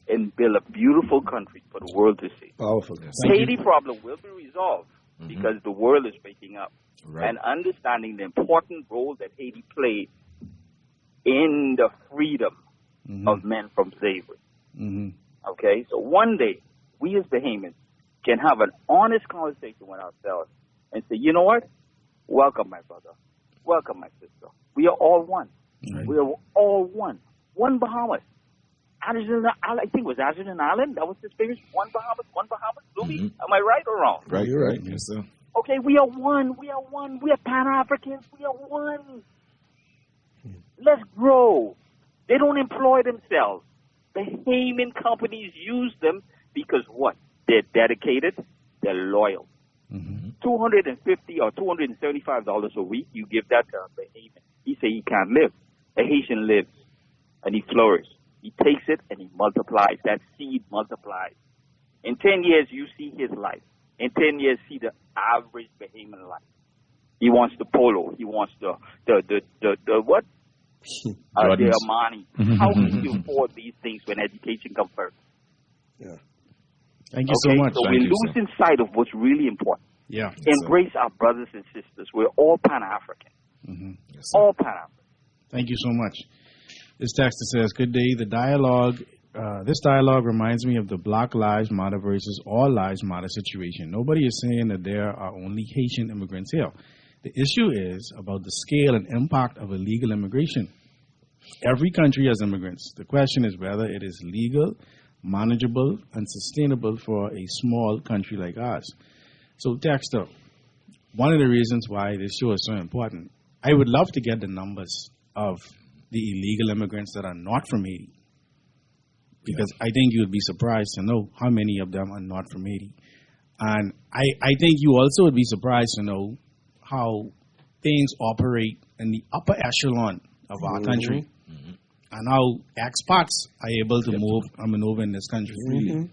and build a beautiful country for the world to see. Powerful. Haiti problem will be resolved because the world is waking up and understanding the important role that Haiti played in the freedom of men from slavery. Okay, so one day we as Bahamians can have an honest conversation with ourselves and say, you know what? Welcome, my brother. Welcome, my sister. We are all one. We are all one. One Bahamas. I think it was Azurjan Island. That was his famous one Bahamas, Louis. Am I right or wrong? Right, you're right. Yes, sir. Okay, we are one. We are one. We are Pan-Africans. We are one. Let's grow. They don't employ themselves. Bahamian companies use them because what? They're dedicated. They're loyal. $250 or $275 a week, you give that to a Bahamian. He say he can't live. A Haitian lives, and he flourishes. He takes it and he multiplies. That seed multiplies. In 10 years, you see his life. In 10 years, see the average Bahamian life. He wants the polo. He wants the what? The Armani. How can you afford these things when education comes first? Thank you so much. So we're losing sight of what's really important. Embrace our brothers and sisters. We're all Pan-African. All Pan-African. Thank you so much. This text says, good day. This dialogue reminds me of the Black Lives Matter versus All Lives Matter situation. Nobody is saying that there are only Haitian immigrants here. The issue is about the scale and impact of illegal immigration. Every country has immigrants. The question is whether it is legal, manageable, and sustainable for a small country like ours. So, Dexter, one of the reasons why this show is so important, I would love to get the numbers of the illegal immigrants that are not from Haiti. Because I think you would be surprised to know how many of them are not from Haiti. And I think you also would be surprised to know how things operate in the upper echelon of our country and how expats are able to maneuver in this country freely.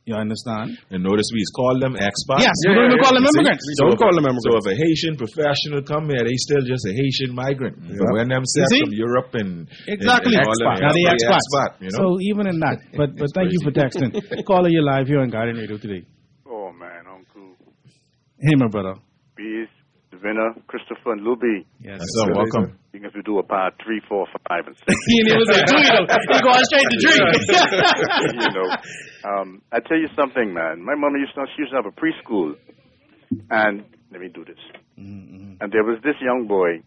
You understand? And notice we call them expats. Yes, we don't even call them immigrants. We don't call them immigrants. So if a Haitian professional come here, they still just a Haitian migrant. But when them set from Europe and exactly, now they expats. You know? So even in that, but thank you for texting. Caller, you live here on Guardian Radio today. Oh man, I'm cool. Hey, my brother. Peace. Davina, Christopher, and Luby. Yes, sir. Welcome. You can do a part 3, 4, 5, and 6. He didn't even say 2, he going straight to 3. I tell you something, man. My mom used to have a preschool, and let me do this. And there was this young boy.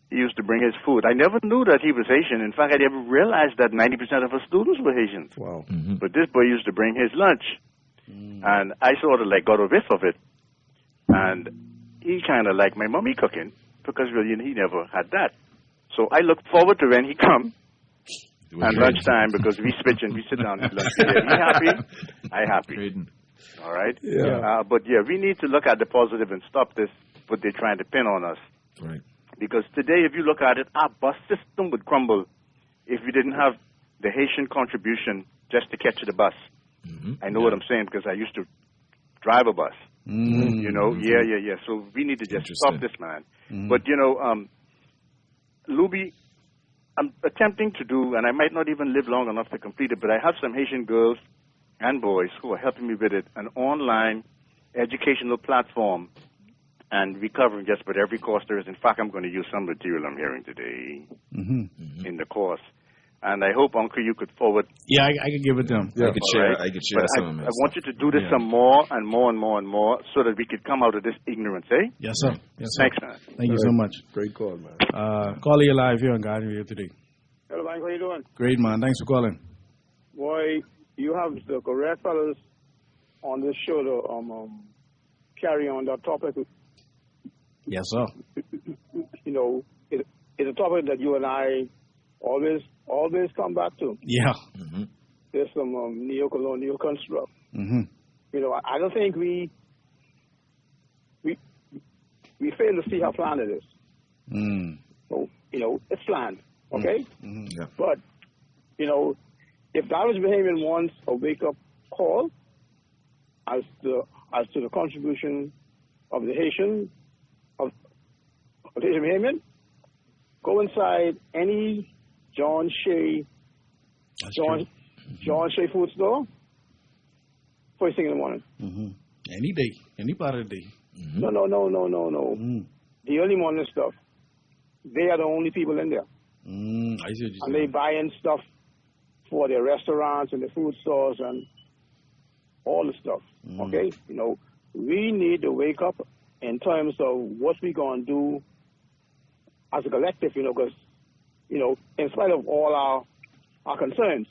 He used to bring his food. I never knew that he was Haitian. In fact, I never realized that 90% of our students were Haitians. Wow. But this boy used to bring his lunch. And I sort of like got a whiff of it. And he kind of liked my mommy cooking because really he never had that. So I look forward to when he come at lunchtime because we switch and we sit down and lunch. He happy, I happy. All right? Yeah. But yeah, we need to look at the positive and stop this, what they're trying to pin on us. Right. Because today, if you look at it, our bus system would crumble if we didn't have the Haitian contribution just to catch the bus. I know what I'm saying because I used to drive a bus. You know, yeah. So we need to just stop this, man. But, you know, Luby, I'm attempting to do, and I might not even live long enough to complete it, but I have some Haitian girls and boys who are helping me with it, an online educational platform. And we covering just about every course there is. In fact, I'm going to use some material I'm hearing today in the course. And I hope, Uncle, you could forward. Yeah, I could give it to him. Yeah. I could share some of it. I want you to do this some more and more and more and more so that we could come out of this ignorance, eh? Yes, sir. Thanks, man. Thank you so much. Great call, man. Caller, you're live here on Guardian Radio today. Hello, Mike. How you doing? Great, man. Thanks for calling. Boy, you have the correct fellas on this show to carry on that topic. Yes, sir. You know, it's a topic that you and I always come back to. Yeah. There's some neo-colonial construct. You know, I don't think we fail to see how planned it is. So, you know, it's planned, okay? Yeah. But, you know, if Dallas Bahamian wants a wake-up call as to the contribution of the Haitian, of Haitian Bahamian, go inside any John Shea food store first thing in the morning. Any day, any part of the day. No. The early morning stuff. They are the only people in there. I see what you're and they buy in stuff for their restaurants and the food stores and all the stuff. Okay? You know, we need to wake up in terms of what we're going to do as a collective, you know, because, you know, in spite of all our concerns,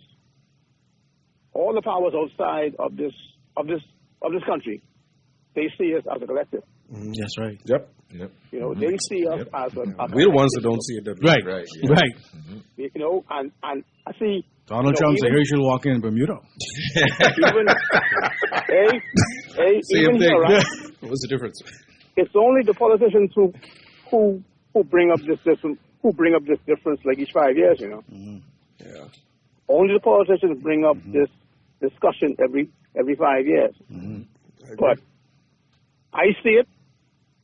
all the powers outside of this country, they see us as a collective. That's right. Yep. You know, they see us as a we're the ones that don't see it that way. Right. You know, and I see Donald Trump said he should walk in Bermuda. Even here, right? What's the difference? It's only the politicians who bring up this difference like each 5 years, you know. Yeah. Only the politicians bring up this discussion every 5 years. But I see it.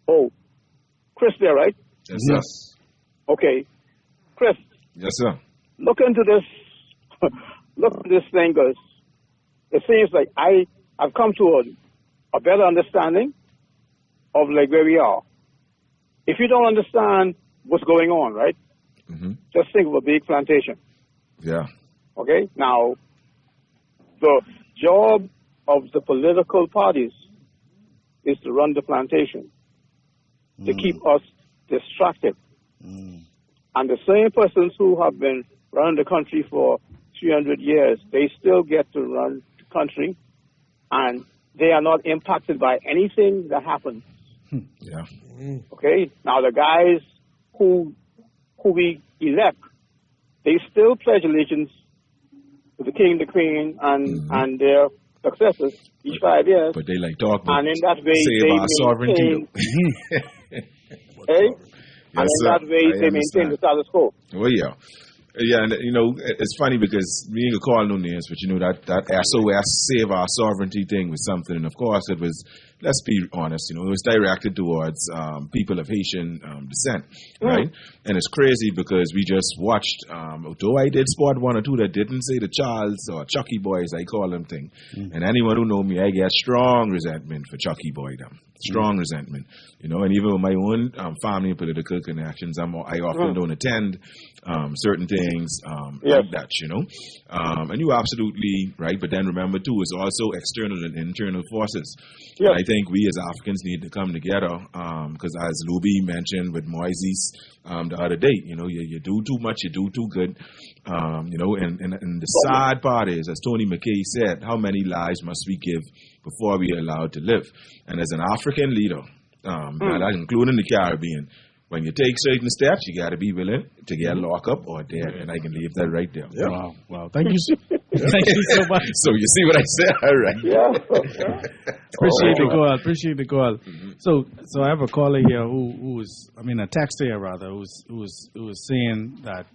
Oh, Chris there, right? Yes, sir. Okay. Chris. Yes, sir. Look into this thing, because it seems like I've come to a better understanding of like where we are. If you don't understand what's going on, right? Just think of a big plantation. Yeah. Okay? Now, the job of the political parties is to run the plantation, to keep us distracted. And the same persons who have been running the country for 300 years, they still get to run the country, and they are not impacted by anything that happens. Yeah. Okay? Now, the guys who we elect, they still pledge allegiance to the king, the queen, and their successors each 5 years. But they like talk. And in that way, save our sovereignty. And in that way, they maintain the status quo. Well, yeah. Yeah, and you know, it's funny because we ain't gonna call no names, but you know that SOS save our sovereignty thing was something, and of course it was let's be honest, it was directed towards people of Haitian descent, right? And it's crazy because we just watched, although I did spot one or two that didn't say the Charles or Chucky boys, I call them thing. And anyone who know me, I get strong resentment for Chucky boy them. Strong resentment, and even with my own family and political connections, I often don't attend certain things like that, and you're absolutely right. But then remember too, it's also external and internal forces. And I think we as Africans need to come together because as Luby mentioned with Moises the other day, you do too much, you do too good, and the sad part is, as Tony McKay said, how many lives must we give before we are allowed to live? And as an African leader, including the Caribbean, when you take certain steps, you got to be willing to get locked up or dead, and I can leave that right there. Yeah. Wow. Thank you so much. So you see what I said? All right. Appreciate the call. So I have a caller here who was, a texter here rather, who was saying that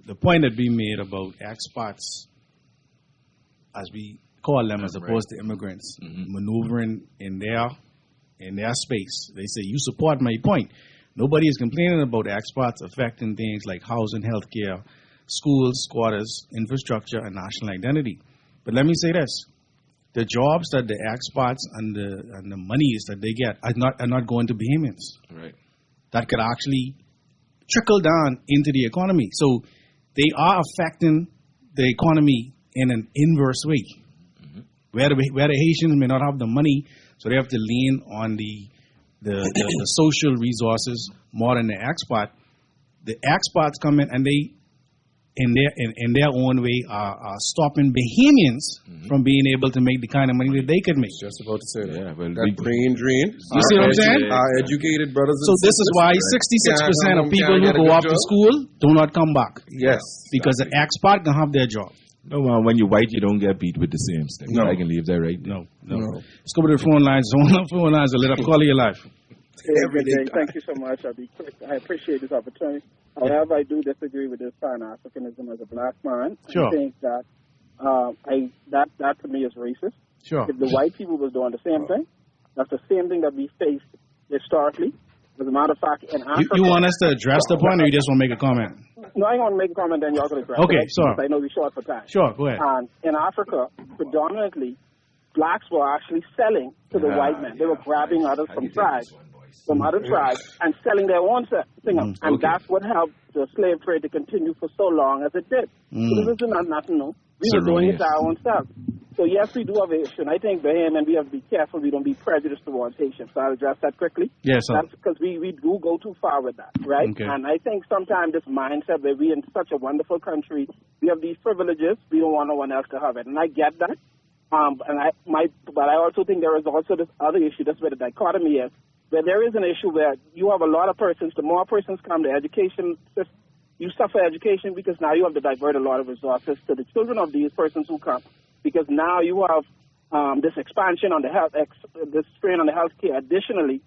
the point that we made about expats, as we call them, as opposed to immigrants, maneuvering in their space. They say, you support my point. Nobody is complaining about expats affecting things like housing, healthcare, schools, squatters, infrastructure, and national identity. But let me say this. The jobs that the expats and the monies that they get are not going to Bahamians. Right. That could actually trickle down into the economy. So they are affecting the economy in an inverse way. Where the Haitians may not have the money, so they have to lean on the social resources more than the expat. The expats come in and they, in their own way, are stopping Bahamians from being able to make the kind of money that they could make. Just about to say that. Yeah, well, that brain drain. You see what I'm saying? Our educated brothers and sisters. So this is why 66% of people who go off to school do not come back. Yes. Because the expat can have their job. No, when you're white, you don't get beat with the same stick. No. I can leave that right there. No. Let's go to the phone lines. Phone lines are lit up. Call of your life. Hey, thank you so much. I'll be quick. I appreciate this opportunity. However, I do disagree with this Pan-Africanism as a black man. Sure. I think that that to me is racist. Sure. If the white people was doing the same thing, that's the same thing that we faced historically. As a matter of fact, in Africa... You want us to address the point, or you just want to make a comment? No, I want to make a comment, then y'all can address it. Okay, sorry. I know we're short for time. Sure, go ahead. And in Africa, predominantly, blacks were actually selling to the white men. They were grabbing others from other tribes, and selling their own thing. And that's what helped the slave trade to continue for so long as it did. So this is not nothing new. We were doing it to our own self. So yes, we do have Haitian. I think Bahamian, we have to be careful we don't be prejudiced towards Haitians. So I'll address that quickly. Yes, sir. That's because we do go too far with that, right? Okay. And I think sometimes this mindset that we're in such a wonderful country, we have these privileges, we don't want no one else to have it. And I get that. But I also think there is also this other issue, that's where the dichotomy is, where there is an issue where you have a lot of persons, the more persons come to education system, you suffer education because now you have to divert a lot of resources to the children of these persons who come. Because now you have this expansion on the this strain on the healthcare additionally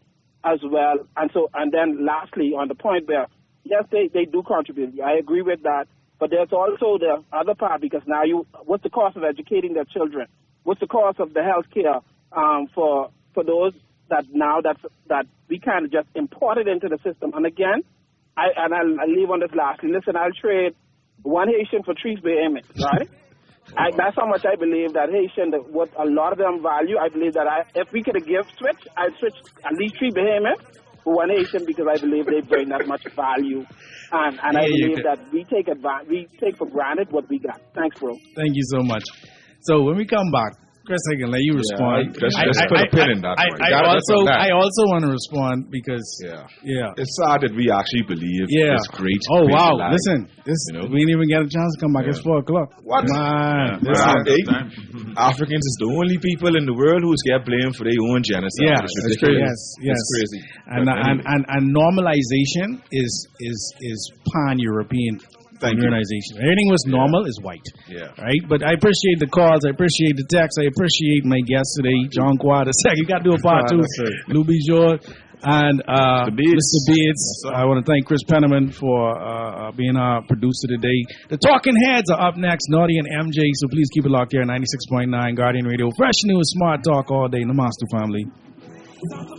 as well. And then lastly, on the point where, yes, they do contribute. I agree with that. But there's also the other part, because now what's the cost of educating their children? What's the cost of the healthcare for those that we kind of just imported into the system? And again, I'll leave on this lastly. Listen, I'll trade one Haitian for 3 Bahamians, right? That's how much I believe that Haitian, what a lot of them value. I believe that if we could switch, I'd switch at least 3 Bahamians for one Haitian, because I believe they bring that much value. And I believe that we take for granted what we got. Thanks, bro. Thank you so much. So when we come back, Chris, I can let you respond. Let's put a pin in that one. I also want to respond because it's sad that we actually believe it's great. Oh wow! Listen, we didn't even get a chance to come back. It's 4 o'clock. What? Man, Africans is the only people in the world who get blamed for their own genocide. Yeah, it's ridiculous. Yes, it's crazy. And normalization is pan-European. Organization. Everything was normal is white. Yeah. Right? But I appreciate the calls. I appreciate the texts. I appreciate my guests today, John Quad. You got to do a part too. Louis George and Mr. Beards. I want to thank Chris Penniman for being our producer today. The Talking Heads are up next, Naughty and MJ. So please keep it locked here at 96.9 Guardian Radio. Fresh news, smart talk all day. Namaste, family. Love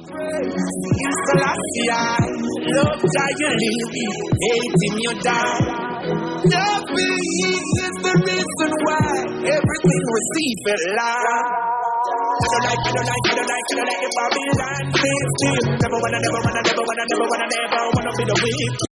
that you live, hating you die. Love is the reason why everything we see feel lie. I don't like the Babylon system. Never wanna be the weak.